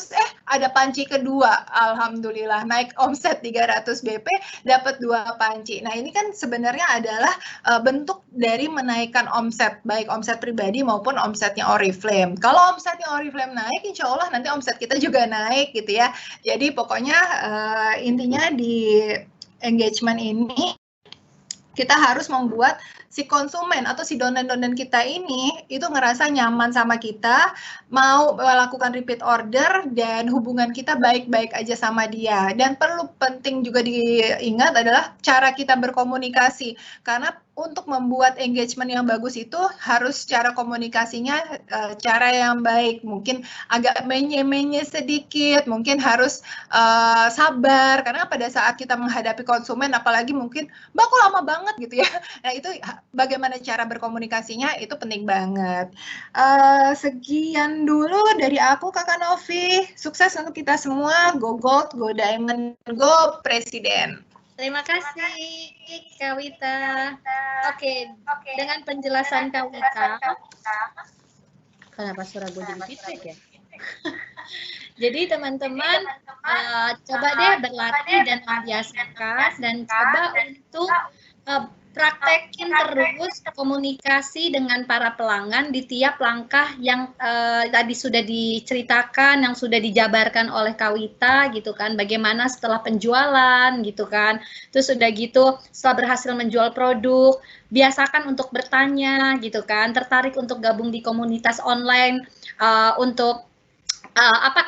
ada panci kedua. Alhamdulillah naik omset 300 BP, dapat 2 panci. Nah, ini kan sebenarnya adalah bentuk dari menaikkan omset, baik omset pribadi maupun omsetnya Oriflame. Kalau omsetnya Oriflame naik, insya Allah nanti omset kita juga naik gitu ya. Jadi pokoknya intinya di engagement ini kita harus membuat si konsumen atau si donen-donen kita ini itu ngerasa nyaman sama kita, mau melakukan repeat order, dan hubungan kita baik-baik aja sama dia. Dan perlu penting juga diingat adalah cara kita berkomunikasi, karena untuk membuat engagement yang bagus itu harus cara komunikasinya cara yang baik, mungkin agak menye-menye sedikit, mungkin harus sabar, karena pada saat kita menghadapi konsumen, apalagi mungkin, Mbak kok lama banget gitu ya, nah itu bagaimana cara berkomunikasinya itu penting banget. Sekian dulu dari aku Kakak Novi, sukses untuk kita semua, go gold, go diamond, go presiden. Terima kasih Kak Wita. Oke, dengan penjelasan Kak Wita, kenapa suara gue jadi feedback ya? Jadi teman-teman coba deh berlatih dan membiasakan, dan coba untuk praktekin terus komunikasi dengan para pelanggan di tiap langkah yang tadi sudah diceritakan, yang sudah dijabarkan oleh Kak Wita gitu kan, bagaimana setelah penjualan gitu kan, terus sudah gitu setelah berhasil menjual produk, biasakan untuk bertanya gitu kan, tertarik untuk gabung di komunitas online untuk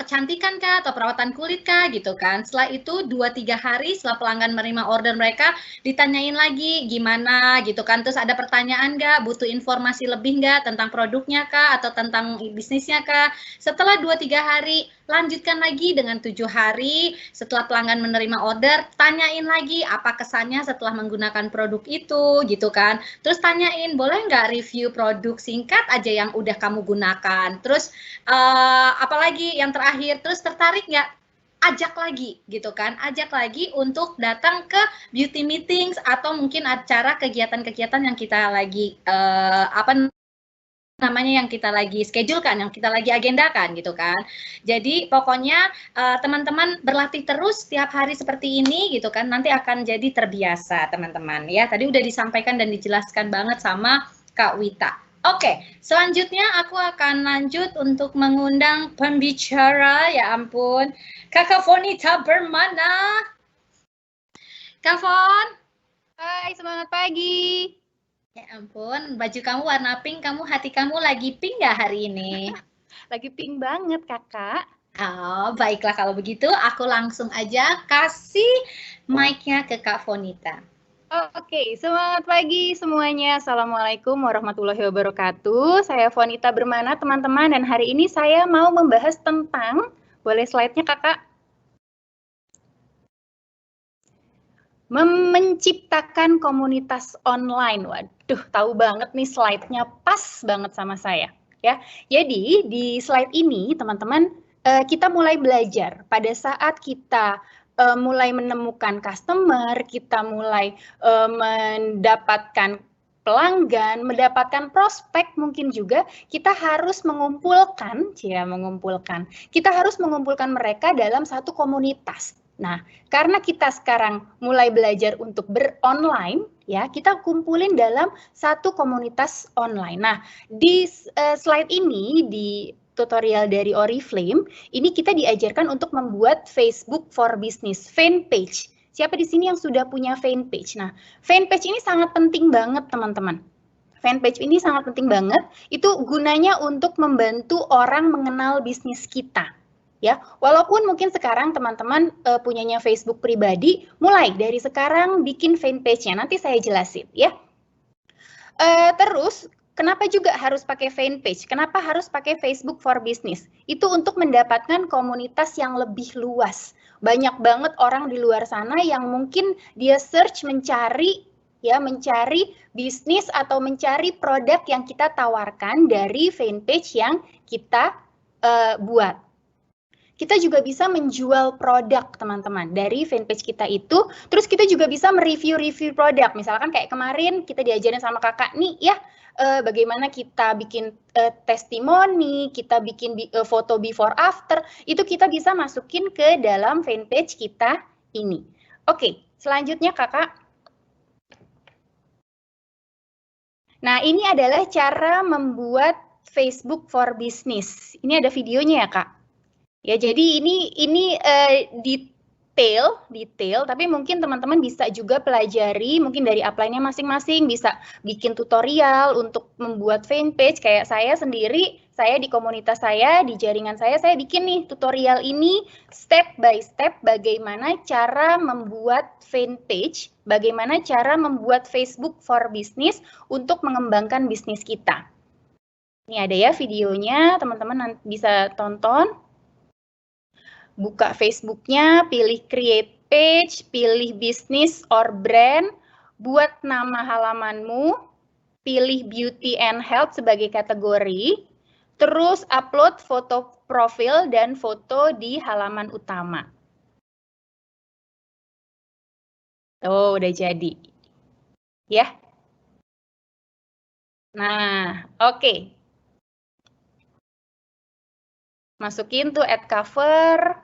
kecantikan kah atau perawatan kulit kah gitu kan. Setelah itu 2-3 hari setelah pelanggan menerima order mereka, ditanyain lagi gimana gitu kan, terus ada pertanyaan nggak, butuh informasi lebih nggak tentang produknya kah atau tentang bisnisnya kah. Setelah 2-3 hari lanjutkan lagi dengan 7 hari setelah pelanggan menerima order, tanyain lagi apa kesannya setelah menggunakan produk itu gitu kan. Terus tanyain, boleh nggak review produk singkat aja yang udah kamu gunakan. Terus apalagi yang terakhir, terus tertarik nggak? Ajak lagi gitu kan, ajak lagi untuk datang ke beauty meetings atau mungkin acara kegiatan-kegiatan yang kita lagi yang kita lagi schedulekan, yang kita lagi agendakan gitu kan. Jadi pokoknya teman-teman berlatih terus setiap hari seperti ini gitu kan, nanti akan jadi terbiasa teman-teman ya. Tadi udah disampaikan dan dijelaskan banget sama Kak Wita. Oke, selanjutnya aku akan lanjut untuk mengundang pembicara, ya ampun, Kakak Fonita Bermana. Kak Fon. Hai, semangat pagi. Ya ampun, baju kamu warna pink, hati kamu lagi pink nggak hari ini? Lagi pink banget, Kakak. Oh, baiklah kalau begitu, aku langsung aja kasih mic-nya ke Kak Fonita. Oke, semangat pagi semuanya. Assalamualaikum warahmatullahi wabarakatuh. Saya Fonita Bermana, teman-teman, dan hari ini saya mau membahas tentang, boleh slide-nya, Kakak? Menciptakan komunitas online. Waduh, tahu banget nih slide-nya, pas banget sama saya. Ya, jadi di slide ini, teman-teman, kita mulai belajar pada saat kita mulai menemukan customer, kita mulai mendapatkan pelanggan, mendapatkan prospek, mungkin juga kita harus mengumpulkan, kita harus mengumpulkan mereka dalam satu komunitas. Nah, karena kita sekarang mulai belajar untuk beronline, ya, kita kumpulin dalam satu komunitas online. Nah, di slide ini, di tutorial dari Oriflame, ini kita diajarkan untuk membuat Facebook for Business, fanpage. Siapa di sini yang sudah punya fanpage? Nah, fanpage ini sangat penting banget, teman-teman. Fanpage ini sangat penting banget, itu gunanya untuk membantu orang mengenal bisnis kita. Ya, walaupun mungkin sekarang teman-teman punyanya Facebook pribadi, mulai dari sekarang bikin fanpage-nya, nanti saya jelasin ya. Terus, kenapa juga harus pakai fanpage? Kenapa harus pakai Facebook for Business? Itu untuk mendapatkan komunitas yang lebih luas. Banyak banget orang di luar sana yang mungkin dia search mencari bisnis atau mencari produk yang kita tawarkan dari fanpage yang kita buat. kita juga bisa menjual produk teman-teman dari fanpage kita itu. Terus kita juga bisa mereview-review produk. Misalkan kayak kemarin kita diajarin sama kakak nih ya, bagaimana kita bikin testimoni, kita bikin foto before after, itu kita bisa masukin ke dalam fanpage kita ini. Oke, selanjutnya kakak. Nah, ini adalah cara membuat Facebook for Business. Ini ada videonya ya kak. Ya, jadi ini detail, tapi mungkin teman-teman bisa juga pelajari, mungkin dari upline-nya masing-masing, bisa bikin tutorial untuk membuat fanpage. Kayak saya sendiri, saya di komunitas saya, di jaringan saya bikin nih tutorial ini step by step bagaimana cara membuat fanpage, bagaimana cara membuat Facebook for Business untuk mengembangkan bisnis kita. Ini ada ya videonya, teman-teman bisa tonton. Buka Facebooknya, pilih create page, pilih business or brand, buat nama halamanmu, pilih beauty and health sebagai kategori, terus upload foto profil dan foto di halaman utama. Oh, udah jadi. Ya. Nah, oke. Masukin tuh add cover.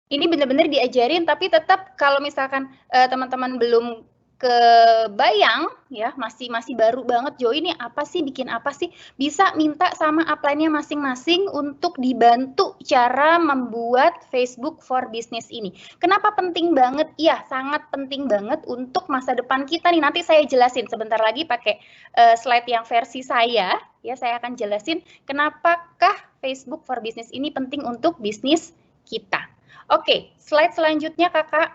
Ini benar-benar diajarin, tapi tetap kalau misalkan teman-teman belum kebayang ya, masih baru banget join nih, apa sih, bikin apa sih, bisa minta sama upline-nya masing-masing untuk dibantu cara membuat Facebook for Business ini. Kenapa penting banget? Ya, sangat penting banget untuk masa depan kita nih. Nanti saya jelasin sebentar lagi pakai slide yang versi saya, ya saya akan jelasin kenapakah Facebook for Business ini penting untuk bisnis kita. Oke, slide selanjutnya kakak.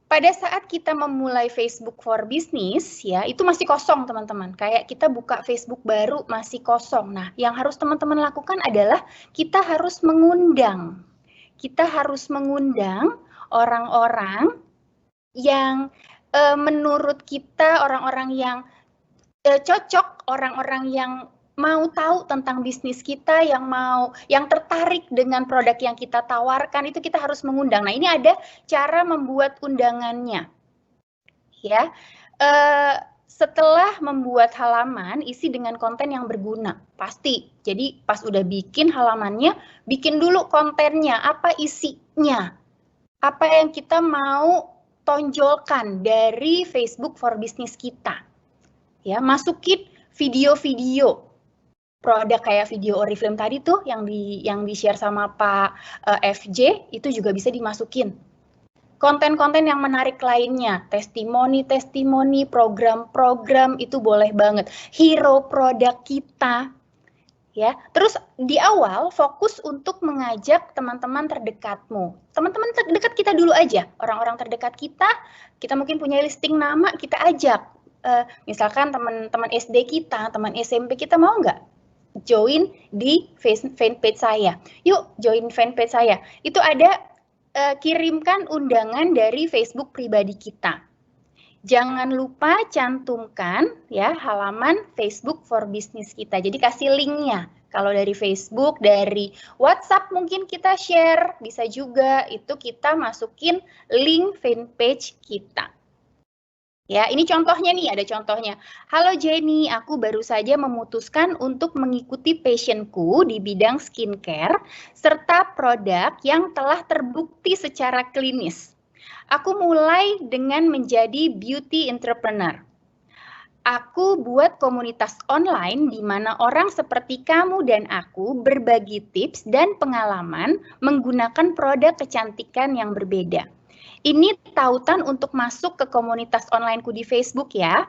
Pada saat kita memulai Facebook for Business, ya itu masih kosong teman-teman. Kayak kita buka Facebook baru masih kosong. Nah, yang harus teman-teman lakukan adalah kita harus mengundang. Kita harus mengundang orang-orang yang menurut kita, orang-orang yang cocok, orang-orang yang mau tahu tentang bisnis kita, yang tertarik dengan produk yang kita tawarkan, itu kita harus mengundang. Nah, ini ada cara membuat undangannya. Ya. Setelah membuat halaman, isi dengan konten yang berguna. Pasti. Jadi, pas udah bikin halamannya, bikin dulu kontennya, apa isinya. Apa yang kita mau tonjolkan dari Facebook for Business kita. Ya, masukin video-video produk kayak video Oriflame tadi tuh yang di-share sama Pak FJ, itu juga bisa dimasukin. Konten-konten yang menarik lainnya, testimoni, program-program itu boleh banget. Hero produk kita. Ya, terus di awal fokus untuk mengajak teman-teman terdekatmu. Teman-teman terdekat kita dulu aja, orang-orang terdekat kita mungkin punya listing nama, kita ajak. Misalkan teman-teman SD kita, teman SMP kita, mau nggak join di fanpage saya? Yuk join fanpage saya. Itu ada kirimkan undangan dari Facebook pribadi kita. Jangan lupa cantumkan ya halaman Facebook for Business kita. Jadi kasih linknya. Kalau dari Facebook, dari WhatsApp mungkin kita share, bisa juga itu kita masukin link fanpage kita. Ya, ini contohnya nih, ada contohnya. Halo Jenny, aku baru saja memutuskan untuk mengikuti passionku di bidang skincare serta produk yang telah terbukti secara klinis. Aku mulai dengan menjadi beauty entrepreneur. Aku buat komunitas online di mana orang seperti kamu dan aku berbagi tips dan pengalaman menggunakan produk kecantikan yang berbeda. Ini tautan untuk masuk ke komunitas onlineku di Facebook ya.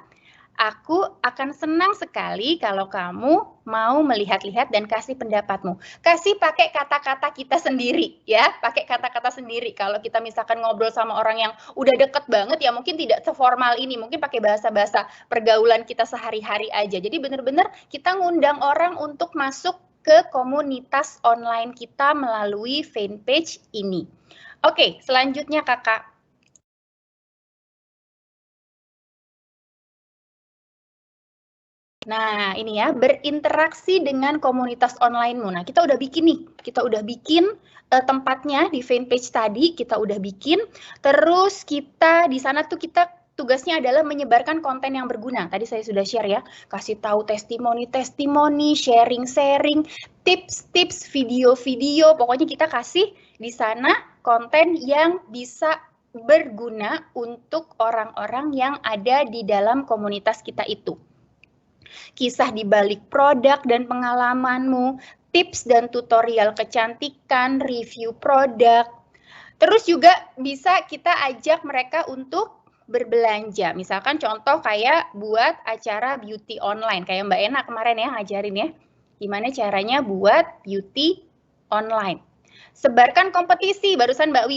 Aku akan senang sekali kalau kamu mau melihat-lihat dan kasih pendapatmu. Kasih pakai kata-kata kita sendiri ya, pakai kata-kata sendiri. Kalau kita misalkan ngobrol sama orang yang udah deket banget ya mungkin tidak seformal ini, mungkin pakai bahasa-bahasa pergaulan kita sehari-hari aja. Jadi benar-benar kita ngundang orang untuk masuk ke komunitas online kita melalui fanpage ini. Oke, selanjutnya kakak. Nah, ini ya, berinteraksi dengan komunitas online-mu. Nah, kita udah bikin nih, tempatnya di fanpage tadi, kita udah bikin. Terus kita di sana tuh kita tugasnya adalah menyebarkan konten yang berguna. Tadi saya sudah share ya, kasih tahu testimoni, sharing-sharing, tips-tips, video-video. Pokoknya kita kasih di sana konten yang bisa berguna untuk orang-orang yang ada di dalam komunitas kita itu. Kisah di balik produk dan pengalamanmu, tips dan tutorial kecantikan, review produk. Terus juga bisa kita ajak mereka untuk berbelanja. Misalkan contoh kayak buat acara beauty online. Kayak Mbak Ena kemarin ya ngajarin ya. Gimana caranya buat beauty online. Sebarkan kompetisi. Barusan Mbak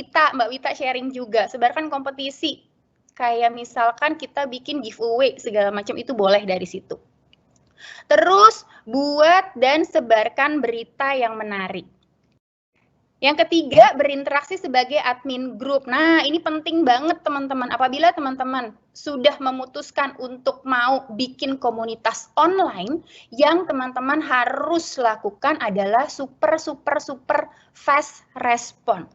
Wita sharing juga. Sebarkan kompetisi. Kayak misalkan kita bikin giveaway segala macam itu boleh dari situ. Terus buat dan sebarkan berita yang menarik. Yang ketiga, berinteraksi sebagai admin grup. Nah, ini penting banget teman-teman. Apabila teman-teman sudah memutuskan untuk mau bikin komunitas online, yang teman-teman harus lakukan adalah super fast respon.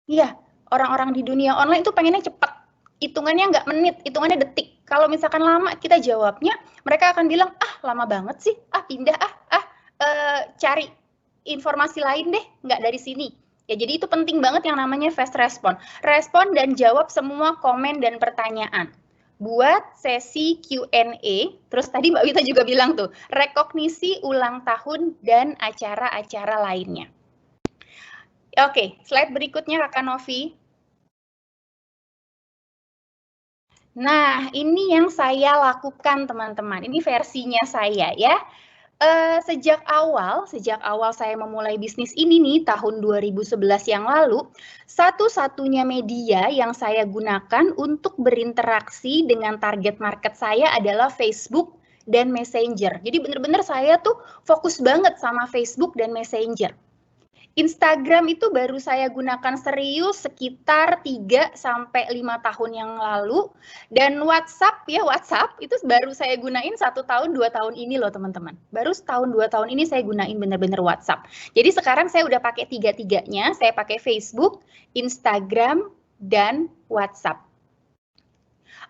Iya, orang-orang di dunia online itu pengennya cepat. Hitungannya nggak menit, hitungannya detik. Kalau misalkan lama kita jawabnya, mereka akan bilang, lama banget sih, pindah, cari informasi lain deh, nggak dari sini. Ya, jadi itu penting banget yang namanya fast respon. Respon dan jawab semua komen dan pertanyaan. Buat sesi Q&A, terus tadi Mbak Wita juga bilang tuh, rekognisi ulang tahun dan acara-acara lainnya. Oke, slide berikutnya Kakak Novi. Nah, ini yang saya lakukan teman-teman. Ini versinya saya ya. Sejak awal saya memulai bisnis ini nih tahun 2011 yang lalu, satu-satunya media yang saya gunakan untuk berinteraksi dengan target market saya adalah Facebook dan Messenger. Jadi benar-benar saya tuh fokus banget sama Facebook dan Messenger. Instagram itu baru saya gunakan serius sekitar 3-5 tahun yang lalu. Dan WhatsApp itu baru saya gunain 1 tahun 2 tahun ini loh teman-teman. Baru setahun 2 tahun ini saya gunain bener-bener WhatsApp. Jadi sekarang saya udah pakai 3-tiganya, saya pakai Facebook, Instagram, dan WhatsApp.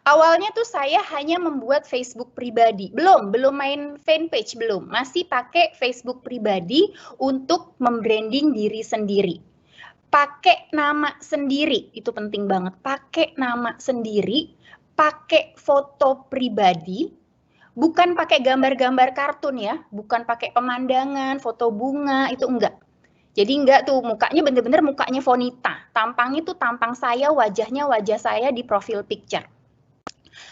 Awalnya tuh saya hanya membuat Facebook pribadi, belum main fanpage, belum. Masih pakai Facebook pribadi untuk membranding diri sendiri. Pakai nama sendiri, itu penting banget. Pakai nama sendiri, pakai foto pribadi, bukan pakai gambar-gambar kartun ya, bukan pakai pemandangan, foto bunga, itu enggak. Jadi enggak tuh, mukanya bener-bener mukanya Vonita. Tampangnya tuh tampang saya, wajahnya wajah saya di profile picture.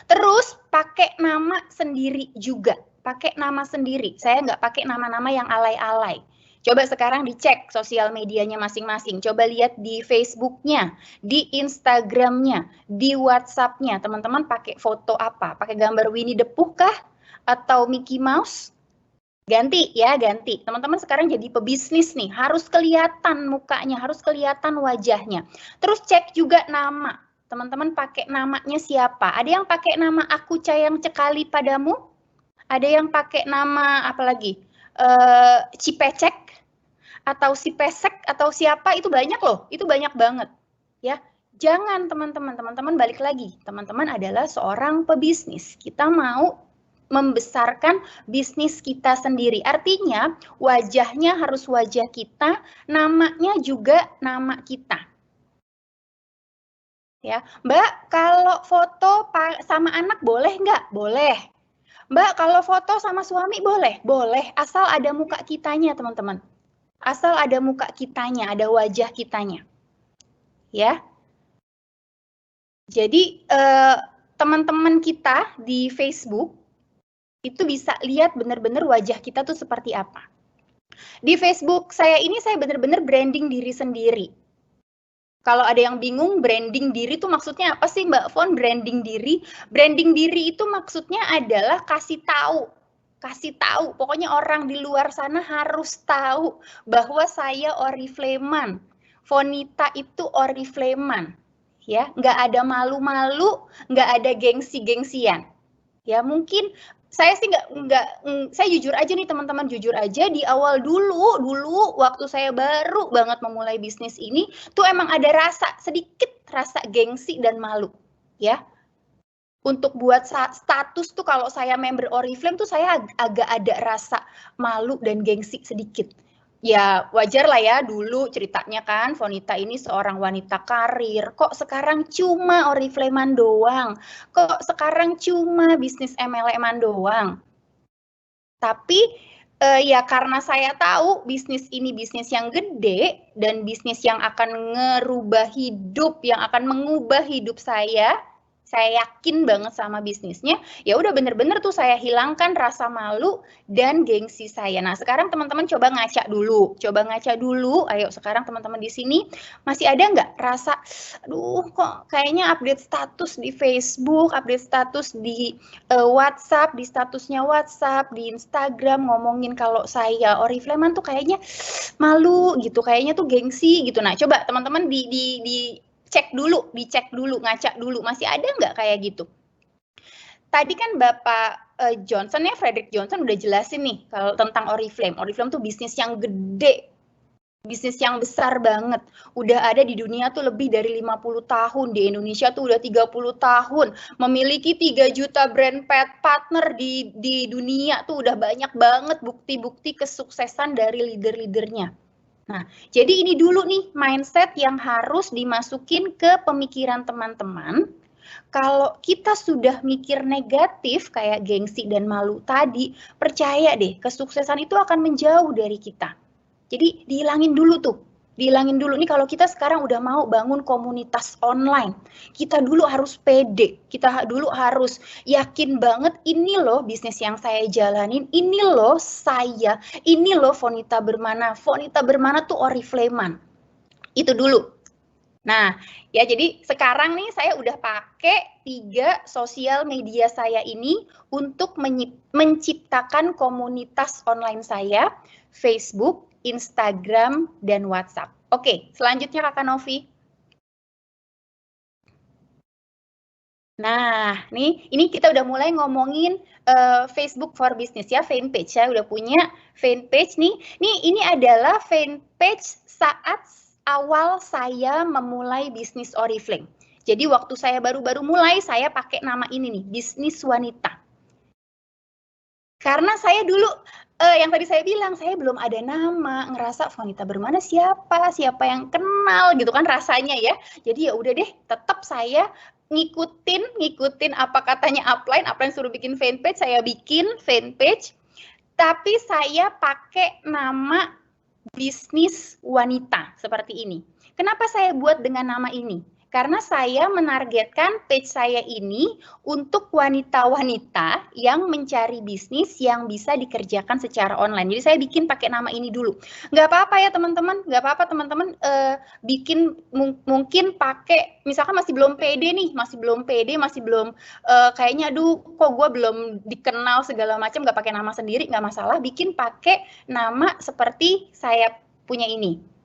Terus pakai nama sendiri juga, pakai nama sendiri. Saya nggak pakai nama-nama yang alay-alay. Coba sekarang dicek sosial medianya masing-masing. Coba lihat di Facebook-nya, di Instagram-nya, di WhatsApp-nya. Teman-teman pakai foto apa? Pakai gambar Winnie the Pooh kah? Atau Mickey Mouse? Ganti ya, ganti. Teman-teman sekarang jadi pebisnis nih, harus kelihatan mukanya, harus kelihatan wajahnya. Terus cek juga nama. Teman-teman pakai namanya siapa? Ada yang pakai nama Aku Sayang Sekali Padamu? Ada yang pakai nama apa lagi? Cipecek atau si Pesek atau siapa? Itu banyak loh. Itu banyak banget. Ya, jangan teman-teman balik lagi. Teman-teman adalah seorang pebisnis. Kita mau membesarkan bisnis kita sendiri. Artinya wajahnya harus wajah kita, namanya juga nama kita. Ya, Mbak, kalau foto sama anak boleh nggak? Boleh. Mbak, kalau foto sama suami boleh? Boleh, asal ada muka kitanya, teman-teman. Asal ada muka kitanya, ada wajah kitanya. Ya. Jadi, teman-teman kita di Facebook itu bisa lihat benar-benar wajah kita tuh seperti apa. Di Facebook saya ini, saya benar-benar branding diri sendiri. Kalau ada yang bingung, branding diri itu maksudnya apa sih Mbak Fon? Branding diri itu maksudnya adalah kasih tahu. Pokoknya orang di luar sana harus tahu bahwa saya Oriflame. Vonita itu Oriflame. Ya, nggak ada malu-malu, nggak ada gengsi-gengsian. Ya, mungkin saya sih saya jujur aja nih teman-teman, jujur aja di awal dulu waktu saya baru banget memulai bisnis ini tuh emang ada sedikit rasa gengsi dan malu ya. Untuk buat status tuh kalau saya member Oriflame tuh saya agak ada rasa malu dan gengsi sedikit. Ya wajar lah ya, dulu ceritanya kan Fonita ini seorang wanita karir, kok sekarang cuma Oriflame-an doang, kok sekarang cuma bisnis MLM-an doang. Tapi ya karena saya tahu bisnis ini bisnis yang gede dan bisnis yang akan ngerubah hidup, yang akan mengubah hidup saya yakin banget sama bisnisnya, ya udah bener-bener tuh saya hilangkan rasa malu dan gengsi saya. Nah sekarang teman-teman coba ngaca dulu, ayo sekarang teman-teman di sini masih ada nggak rasa, aduh kok kayaknya update status di Facebook, update status di WhatsApp, di statusnya WhatsApp, di Instagram ngomongin kalau saya Oriflame tuh kayaknya malu gitu, kayaknya tuh gengsi gitu. Nah coba teman-teman dicek dulu, ngaca dulu, masih ada nggak kayak gitu? Tadi kan Bapak Johnson ya, Frederick Johnson udah jelasin nih kalau tentang Oriflame. Oriflame tuh bisnis yang gede, bisnis yang besar banget. Udah ada di dunia tuh lebih dari 50 tahun, di Indonesia tuh udah 30 tahun. Memiliki 3 juta brand partner di dunia tuh udah banyak banget bukti-bukti kesuksesan dari leader-leadernya. Nah, jadi ini dulu nih mindset yang harus dimasukin ke pemikiran teman-teman. Kalau kita sudah mikir negatif kayak gengsi dan malu tadi, percaya deh kesuksesan itu akan menjauh dari kita. Jadi dihilangin dulu tuh. Dihilangin dulu nih kalau kita sekarang udah mau bangun komunitas online. Kita dulu harus pede, kita dulu harus yakin banget ini loh bisnis yang saya jalanin, ini loh saya, ini loh Fonita Bermana. Fonita Bermana tuh Oriflame-an. Itu dulu. Nah, ya jadi sekarang nih saya udah pakai 3 sosial media saya ini untuk menciptakan komunitas online saya, Facebook, Instagram, dan WhatsApp. Oke, selanjutnya Kakak Novi. Nah, nih ini kita udah mulai ngomongin Facebook for Business ya, fanpage ya, udah punya fanpage nih. Nih ini adalah fanpage saat awal saya memulai bisnis Oriflame. Jadi waktu saya baru-baru mulai, saya pakai nama ini nih, Bisnis Wanita. Karena saya dulu yang tadi saya bilang, saya belum ada nama, ngerasa Fonita Bermana siapa yang kenal gitu kan rasanya ya. Jadi ya udah deh, tetap saya ngikutin apa katanya upline suruh bikin fanpage, saya bikin fanpage. Tapi saya pakai nama Bisnis Wanita seperti ini. Kenapa saya buat dengan nama ini? Karena saya menargetkan page saya ini untuk wanita-wanita yang mencari bisnis yang bisa dikerjakan secara online. Jadi saya bikin pakai nama ini dulu. Nggak apa-apa ya teman-teman, nggak apa-apa teman-teman bikin mungkin pakai, misalkan masih belum pede nih, masih belum kayaknya aduh kok gue belum dikenal segala macam, nggak pakai nama sendiri, nggak masalah, bikin pakai nama seperti saya punya ini.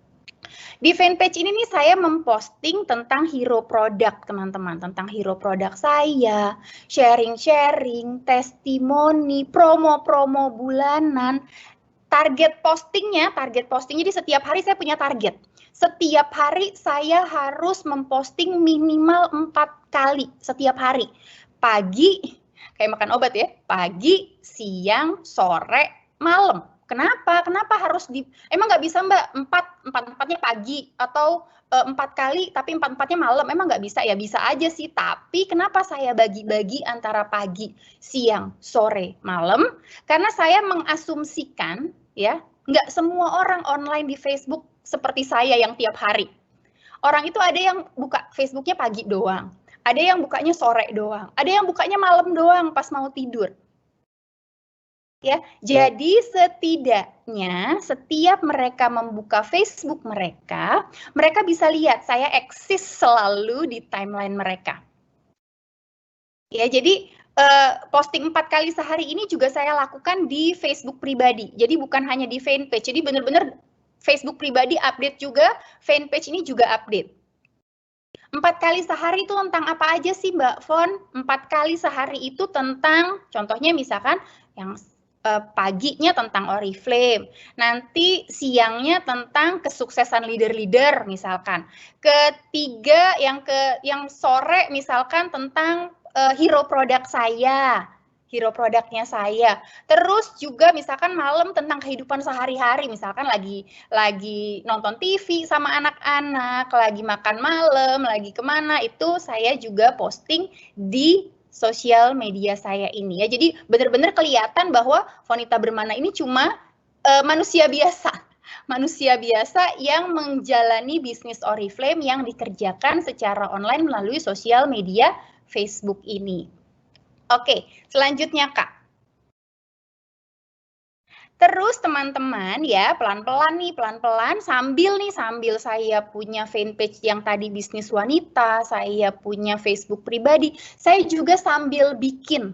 Di fanpage ini nih saya memposting tentang hero produk teman-teman, tentang hero produk saya, sharing-sharing, testimoni, promo-promo bulanan. Target postingnya di setiap hari saya punya target. Setiap hari saya harus memposting minimal 4 kali setiap hari. Pagi, kayak makan obat ya, pagi, siang, sore, malam. Kenapa harus emang nggak bisa Mbak, empatnya pagi atau 4 kali tapi 4-4-nya malam, emang nggak bisa ya? Bisa aja sih, tapi kenapa saya bagi-bagi antara pagi, siang, sore, malam? Karena saya mengasumsikan ya, nggak semua orang online di Facebook seperti saya yang tiap hari. Orang itu ada yang buka Facebooknya pagi doang, ada yang bukanya sore doang, ada yang bukanya malam doang pas mau tidur. Ya, jadi setidaknya setiap mereka membuka Facebook mereka bisa lihat saya eksis selalu di timeline mereka. Ya, jadi posting 4 kali sehari ini juga saya lakukan di Facebook pribadi. Jadi bukan hanya di fanpage. Jadi benar-benar Facebook pribadi update juga, fanpage ini juga update. 4 kali sehari itu tentang apa aja sih Mbak Fon? 4 kali sehari itu tentang, contohnya misalkan yang paginya tentang Oriflame, nanti siangnya tentang kesuksesan leader-leader misalkan. Ketiga yang sore misalkan tentang hero produk saya, hero produknya saya. Terus juga misalkan malam tentang kehidupan sehari-hari, misalkan lagi nonton TV sama anak-anak, lagi makan malam, lagi kemana, itu saya juga posting di sosial media saya ini ya. Jadi benar-benar kelihatan bahwa Fonita Bermana ini cuma manusia biasa yang menjalani bisnis Oriflame yang dikerjakan secara online melalui sosial media Facebook ini. Oke, selanjutnya Kak. Terus teman-teman ya, pelan-pelan sambil saya punya fanpage yang tadi bisnis wanita, saya punya Facebook pribadi, saya juga sambil bikin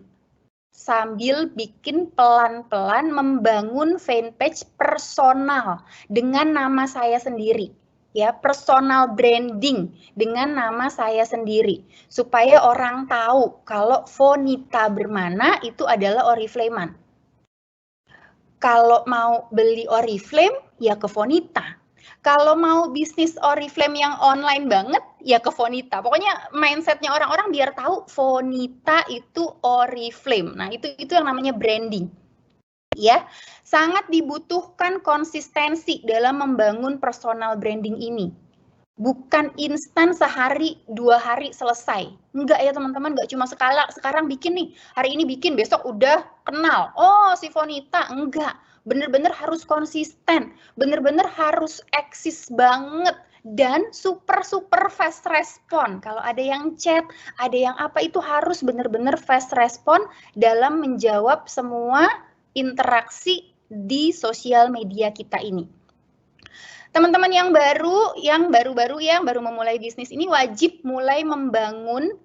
pelan-pelan membangun fanpage personal dengan nama saya sendiri. Ya, personal branding dengan nama saya sendiri supaya orang tahu kalau Fonita Bermana itu adalah Oriflame-an. Kalau mau beli Oriflame, ya ke Fonita. Kalau mau bisnis Oriflame yang online banget, ya ke Fonita. Pokoknya mindsetnya orang-orang biar tahu Fonita itu Oriflame. Nah, itu yang namanya branding. Ya, sangat dibutuhkan konsistensi dalam membangun personal branding ini. Bukan instan sehari 2 hari selesai. Enggak ya teman-teman, enggak cuma sekarang bikin nih, hari ini bikin, besok udah kenal. Oh si Fonita, enggak. Bener-bener harus konsisten, bener-bener harus eksis banget. Dan super fast respon. Kalau ada yang chat, ada yang apa, itu harus bener-bener fast respon dalam menjawab semua interaksi di sosial media kita ini. Teman-teman yang baru memulai bisnis ini wajib mulai membangun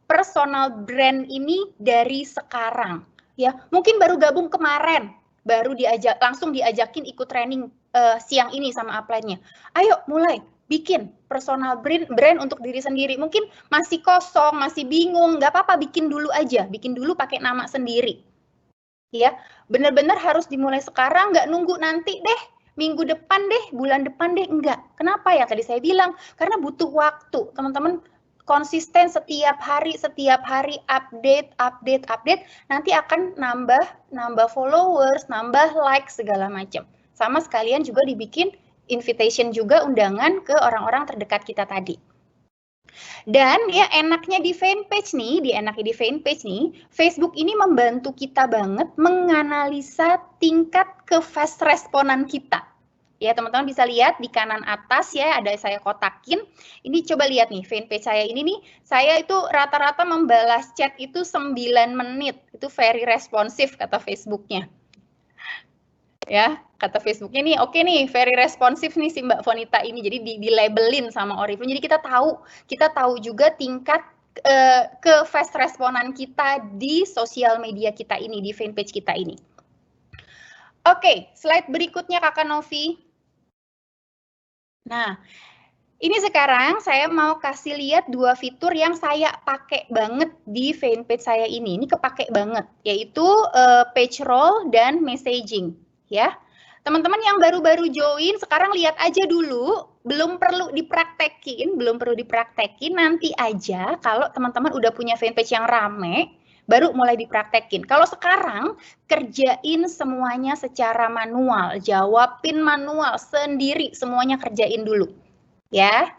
personal brand ini dari sekarang. Ya, mungkin baru gabung kemarin, baru langsung diajakin ikut training siang ini sama upline-nya. Ayo mulai bikin personal brand untuk diri sendiri. Mungkin masih kosong, masih bingung, nggak apa-apa, bikin dulu aja, bikin dulu pakai nama sendiri. Ya, benar-benar harus dimulai sekarang, nggak nunggu nanti deh. Minggu depan deh, bulan depan deh, enggak. Kenapa ya? Tadi saya bilang, karena butuh waktu. Teman-teman konsisten setiap hari update, nanti akan nambah followers, nambah like, segala macam. Sama sekalian juga dibikin invitation juga, undangan ke orang-orang terdekat kita tadi. Dan ya enaknya di fanpage nih, Facebook ini membantu kita banget menganalisa tingkat ke fast responan kita. Ya teman-teman bisa lihat di kanan atas ya, ada saya kotakin. Ini coba lihat nih, fanpage saya ini nih, saya itu rata-rata membalas chat itu 9 menit. Itu very responsif kata Facebooknya. Ya, kata Facebooknya nih, oke nih, very responsif nih si Mbak Fonita ini. Jadi di-labelin sama Oriflame. Jadi kita tahu juga tingkat ke fast responan kita di sosial media kita ini, di fanpage kita ini. Oke, slide berikutnya Kakak Novi. Nah, ini sekarang saya mau kasih lihat 2 fitur yang saya pakai banget di fanpage saya ini. Ini kepake banget, yaitu page roll dan messaging. Ya, teman-teman yang baru-baru join, sekarang lihat aja dulu, belum perlu dipraktekin, nanti aja kalau teman-teman udah punya fanpage yang rame, baru mulai dipraktekin. Kalau sekarang, kerjain semuanya secara manual, jawabin manual sendiri, semuanya kerjain dulu. Ya.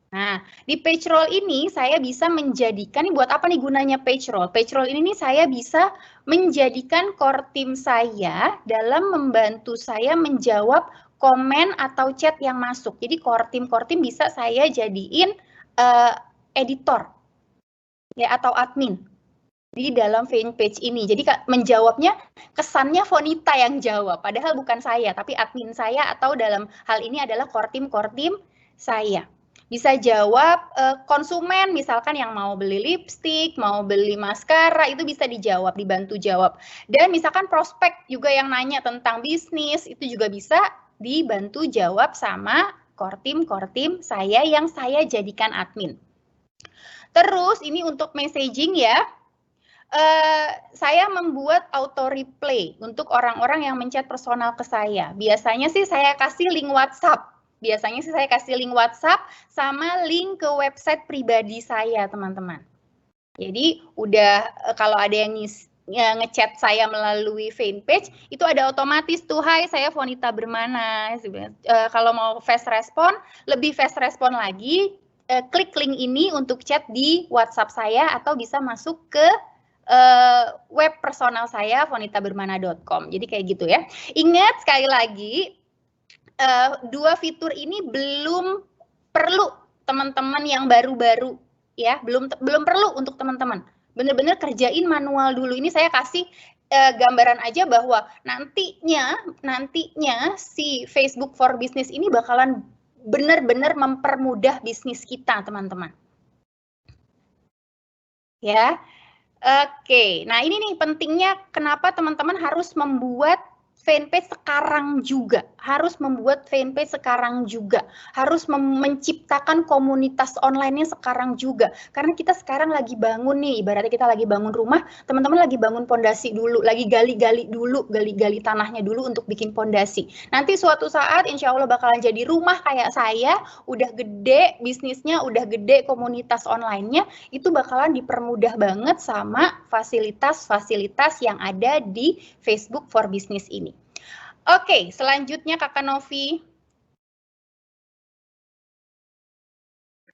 Nah, di page roll ini saya bisa menjadikan, ini buat apa nih gunanya page roll? Page roll ini nih saya bisa menjadikan core team saya dalam membantu saya menjawab komen atau chat yang masuk. Jadi core team bisa saya jadiin editor ya atau admin di dalam fanpage ini. Jadi menjawabnya kesannya Fonita yang jawab, padahal bukan saya, tapi admin saya atau dalam hal ini adalah core team saya. Bisa jawab konsumen misalkan yang mau beli lipstick, mau beli maskara, itu bisa dijawab, dibantu jawab. Dan misalkan prospek juga yang nanya tentang bisnis, itu juga bisa dibantu jawab sama core team saya yang saya jadikan admin. Terus ini untuk messaging ya, saya membuat auto replay untuk orang-orang yang menchat personal ke saya. Biasanya sih saya kasih link WhatsApp. Sama link ke website pribadi saya, teman-teman. Jadi udah kalau ada yang ngechat saya melalui fanpage, itu ada otomatis tuh, hai saya Fonita Bermana. Kalau mau fast respon, lebih fast respon lagi, klik link ini untuk chat di WhatsApp saya atau bisa masuk ke web personal saya fonitabermana.com. Jadi kayak gitu ya. Ingat sekali lagi, dua fitur ini belum perlu teman-teman yang baru-baru ya, belum perlu untuk teman-teman. Benar-benar kerjain manual dulu. Ini saya kasih gambaran aja bahwa nantinya si Facebook for Business ini bakalan benar-benar mempermudah bisnis kita, teman-teman. Ya. Oke. Nah, ini nih pentingnya kenapa teman-teman harus membuat fanpage sekarang juga, harus menciptakan komunitas online-nya sekarang juga. Karena kita sekarang lagi bangun nih, ibaratnya kita lagi bangun rumah, teman-teman lagi bangun pondasi dulu, lagi gali-gali tanahnya dulu untuk bikin pondasi. Nanti suatu saat insya Allah bakalan jadi rumah kayak saya, udah gede bisnisnya, udah gede komunitas online-nya, itu bakalan dipermudah banget sama fasilitas-fasilitas yang ada di Facebook for Business ini. Oke, selanjutnya Kakak Novi.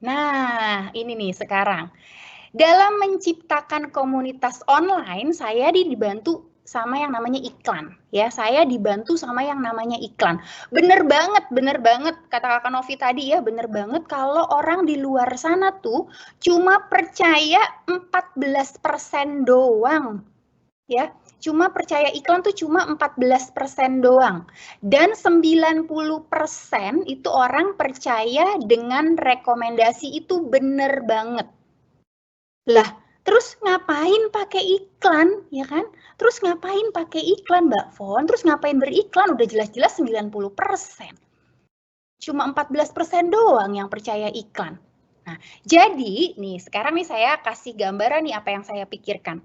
Nah, ini nih sekarang. Dalam menciptakan komunitas online, saya dibantu sama yang namanya iklan. Ya, saya dibantu sama yang namanya iklan. Bener banget kata Kakak Novi tadi ya, bener banget kalau orang di luar sana tuh cuma percaya 14% doang. Ya, cuma percaya iklan tuh cuma 14% doang. Dan 90% itu orang percaya dengan rekomendasi, itu bener banget. Lah, terus ngapain pakai iklan, ya kan? Terus ngapain pakai iklan, Mbak Fon? Terus ngapain beriklan? Udah jelas-jelas 90%. Cuma 14% doang yang percaya iklan. Nah, jadi nih sekarang nih saya kasih gambaran nih apa yang saya pikirkan.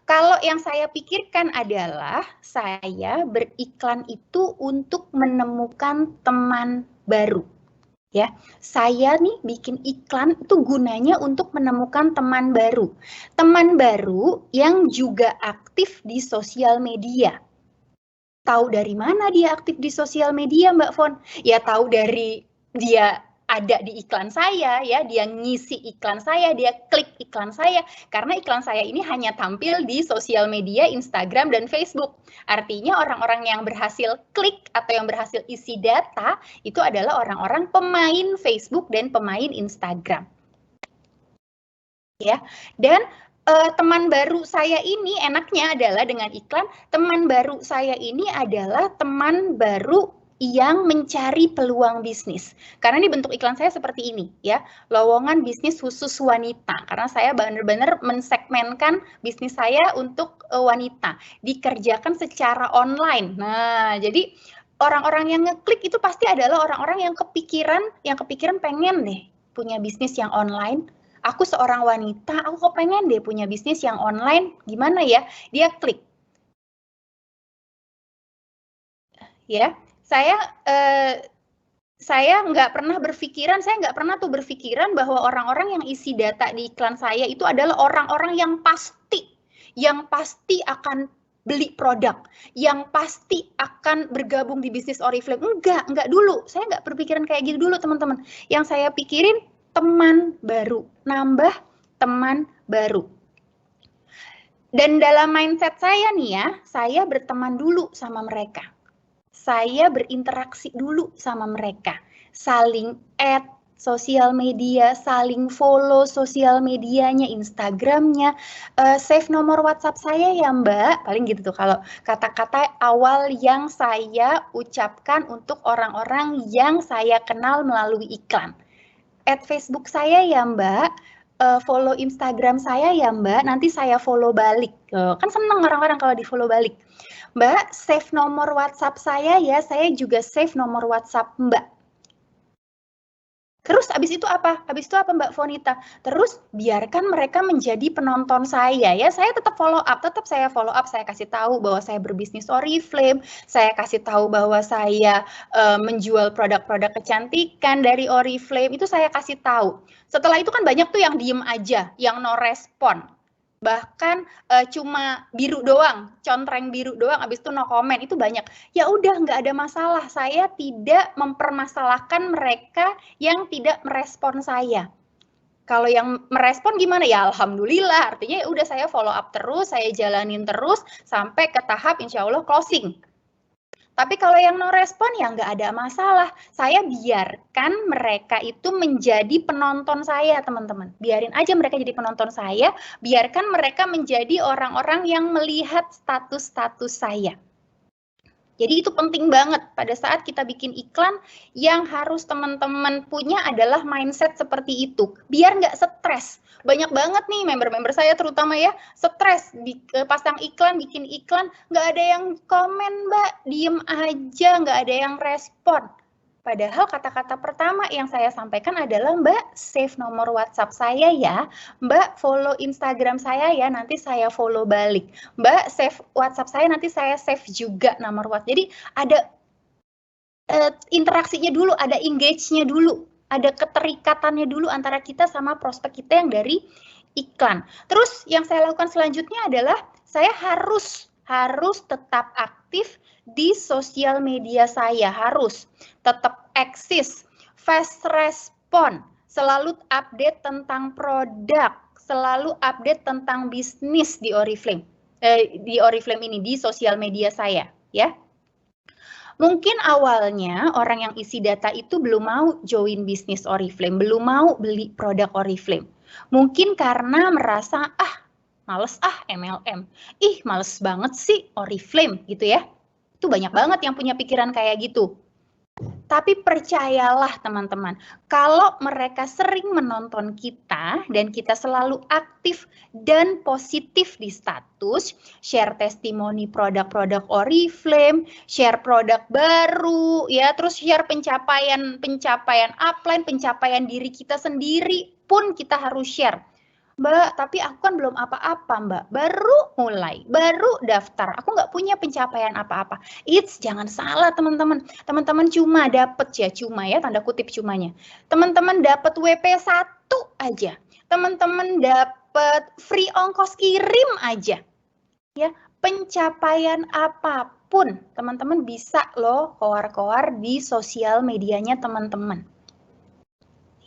Kalau yang saya pikirkan adalah saya beriklan itu untuk menemukan teman baru. Ya, saya nih bikin iklan itu gunanya untuk menemukan teman baru. Teman baru yang juga aktif di sosial media. Tahu dari mana dia aktif di sosial media, Mbak Fon? Ya tahu dari dia ada di iklan saya, ya, dia ngisi iklan saya, dia klik iklan saya, karena iklan saya ini hanya tampil di sosial media, Instagram dan Facebook. Artinya orang-orang yang berhasil klik atau yang berhasil isi data, itu adalah orang-orang pemain Facebook dan pemain Instagram. Ya, dan teman baru saya ini enaknya adalah dengan iklan, teman baru saya ini adalah teman baru yang mencari peluang bisnis. Karena ini bentuk iklan saya seperti ini ya, lowongan bisnis khusus wanita. Karena saya benar-benar mensegmenkan bisnis saya untuk wanita, dikerjakan secara online. Nah, jadi orang-orang yang ngeklik itu pasti adalah orang-orang yang kepikiran pengen deh punya bisnis yang online. Aku seorang wanita, aku kepengen deh punya bisnis yang online, gimana ya? Dia klik. Ya, saya nggak pernah berpikiran bahwa orang-orang yang isi data di iklan saya itu adalah orang-orang yang pasti akan beli produk, yang pasti akan bergabung di bisnis Oriflame. Enggak dulu. Saya nggak berpikiran kayak gitu dulu, teman-teman. Yang saya pikirin teman baru, nambah teman baru. Dan dalam mindset saya nih ya, saya berteman dulu sama mereka. Saya berinteraksi dulu sama mereka, saling add sosial media, saling follow sosial medianya, Instagramnya, save nomor WhatsApp saya ya Mbak, paling gitu tuh kalau kata-kata awal yang saya ucapkan untuk orang-orang yang saya kenal melalui iklan. Add Facebook saya ya Mbak, follow Instagram saya ya Mbak, nanti saya follow balik. Kan seneng orang-orang kalau di follow balik. Mbak, save nomor WhatsApp saya ya, saya juga save nomor WhatsApp Mbak. Terus abis itu apa? Abis itu apa Mbak Fonita? Terus biarkan mereka menjadi penonton saya ya. Saya tetap follow up, saya kasih tahu bahwa saya berbisnis Oriflame, saya kasih tahu bahwa saya menjual produk-produk kecantikan dari Oriflame, itu saya kasih tahu. Setelah itu kan banyak tuh yang diem aja, yang no respon. Bahkan cuma biru doang, contreng biru doang, abis itu no comment, itu banyak. Ya udah, nggak ada masalah, saya tidak mempermasalahkan mereka yang tidak merespon saya. Kalau yang merespon gimana ya, alhamdulillah, artinya ya udah saya follow up terus, saya jalanin terus sampai ke tahap insya Allah closing. Tapi kalau yang no respon ya nggak ada masalah. Saya biarkan mereka itu menjadi penonton saya, teman-teman. Biarin aja mereka jadi penonton saya, biarkan mereka menjadi orang-orang yang melihat status-status saya. Jadi itu penting banget pada saat kita bikin iklan, yang harus teman-teman punya adalah mindset seperti itu. Biar nggak stres. Banyak banget nih member-member saya terutama ya, stres pasang iklan, bikin iklan, nggak ada yang komen Mbak, diem aja, nggak ada yang respon. Padahal kata-kata pertama yang saya sampaikan adalah Mbak save nomor WhatsApp saya ya, Mbak follow Instagram saya ya, nanti saya follow balik. Mbak save WhatsApp saya, nanti saya save juga nomor WhatsApp. Jadi ada interaksinya dulu, ada engage-nya dulu, ada keterikatannya dulu antara kita sama prospek kita yang dari iklan. Terus yang saya lakukan selanjutnya adalah saya harus tetap aktif di sosial media saya, harus tetap eksis, fast respon, selalu update tentang produk, selalu update tentang bisnis di Oriflame, ini di sosial media saya, ya. Mungkin awalnya orang yang isi data itu belum mau join bisnis Oriflame, belum mau beli produk Oriflame. Mungkin karena merasa males MLM, males banget sih Oriflame gitu ya. Itu banyak banget yang punya pikiran kayak gitu. Tapi percayalah teman-teman, kalau mereka sering menonton kita dan kita selalu aktif dan positif di status, share testimoni produk-produk Oriflame, share produk baru, ya, terus share pencapaian upline, pencapaian diri kita sendiri pun kita harus share. Mbak, tapi aku kan belum apa-apa, Mbak. Baru mulai, baru daftar. Aku nggak punya pencapaian apa-apa. Jangan salah, teman-teman. Teman-teman cuma dapat tanda kutip cumanya. Teman-teman dapat WP 1 aja. Teman-teman dapat free ongkos kirim aja. Ya, pencapaian apapun, teman-teman bisa loh koar-koar di sosial medianya teman-teman.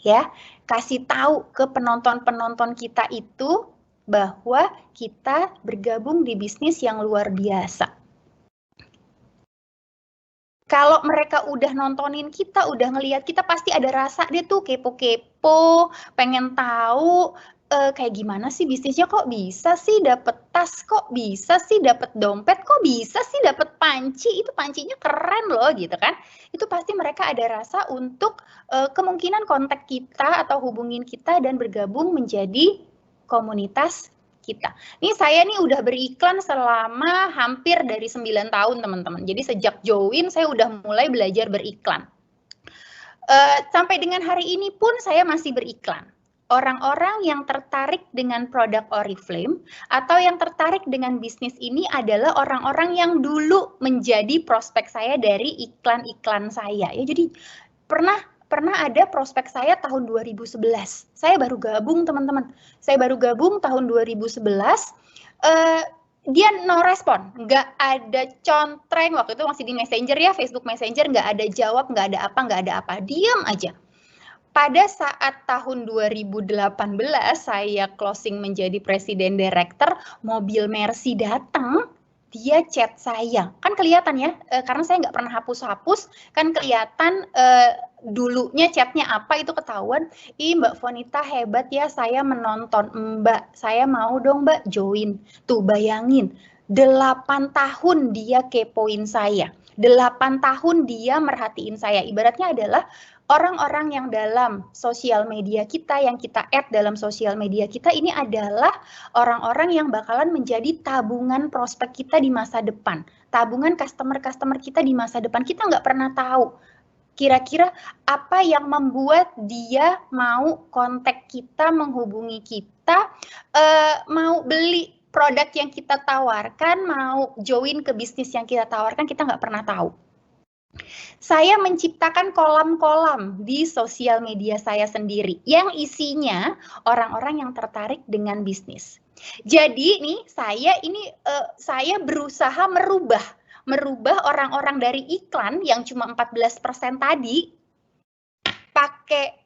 Ya, kasih tahu ke penonton-penonton kita itu bahwa kita bergabung di bisnis yang luar biasa. Kalau mereka udah nontonin kita, udah ngelihat kita, pasti ada rasa dia tuh kepo-kepo, pengen tahu kayak gimana sih bisnisnya, kok bisa sih dapet tas, kok bisa sih dapet dompet, kok bisa sih dapet panci, itu pancinya keren loh gitu kan. Itu pasti mereka ada rasa untuk kemungkinan kontak kita atau hubungin kita dan bergabung menjadi komunitas kita. Ini saya nih udah beriklan selama hampir dari 9 tahun teman-teman. Jadi sejak join saya udah mulai belajar beriklan. Sampai dengan hari ini pun saya masih beriklan. Orang-orang yang tertarik dengan produk Oriflame atau yang tertarik dengan bisnis ini adalah orang-orang yang dulu menjadi prospek saya dari iklan-iklan saya. Ya, jadi pernah ada prospek saya tahun 2011. Saya baru gabung, teman-teman. Saya baru gabung tahun 2011. Dia no respon, nggak ada contreng. Waktu itu masih di Messenger ya, Facebook Messenger, nggak ada jawab, nggak ada apa, diam aja. Pada saat tahun 2018 saya closing menjadi presiden director, mobil Mercy datang, dia chat saya. Kan kelihatan ya, karena saya nggak pernah hapus-hapus, kan kelihatan dulunya chatnya apa itu ketahuan. Mbak Fonita hebat ya, saya menonton. Mbak, saya mau dong Mbak join. Tuh bayangin, 8 tahun dia kepoin saya. 8 tahun dia merhatiin saya. Ibaratnya adalah orang-orang yang dalam sosial media kita, yang kita add dalam sosial media kita, ini adalah orang-orang yang bakalan menjadi tabungan prospek kita di masa depan. Tabungan customer-customer kita di masa depan. Kita nggak pernah tahu Kira-kira apa yang membuat dia mau kontak kita, menghubungi kita, mau beli produk yang kita tawarkan, mau join ke bisnis yang kita tawarkan, kita nggak pernah tahu. Saya menciptakan kolam-kolam di sosial media saya sendiri yang isinya orang-orang yang tertarik dengan bisnis. Jadi nih saya berusaha merubah orang-orang dari iklan yang cuma 14% tadi pakai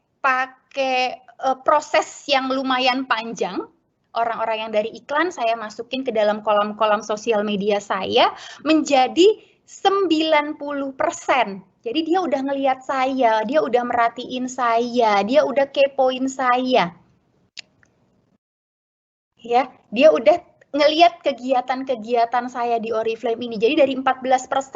proses yang lumayan panjang. Orang-orang yang dari iklan saya masukin ke dalam kolam-kolam sosial media saya menjadi 90%. Jadi dia udah ngelihat saya, dia udah merhatiin saya, dia udah kepoin saya. Ya, dia udah ngelihat kegiatan-kegiatan saya di Oriflame ini. Jadi dari 14%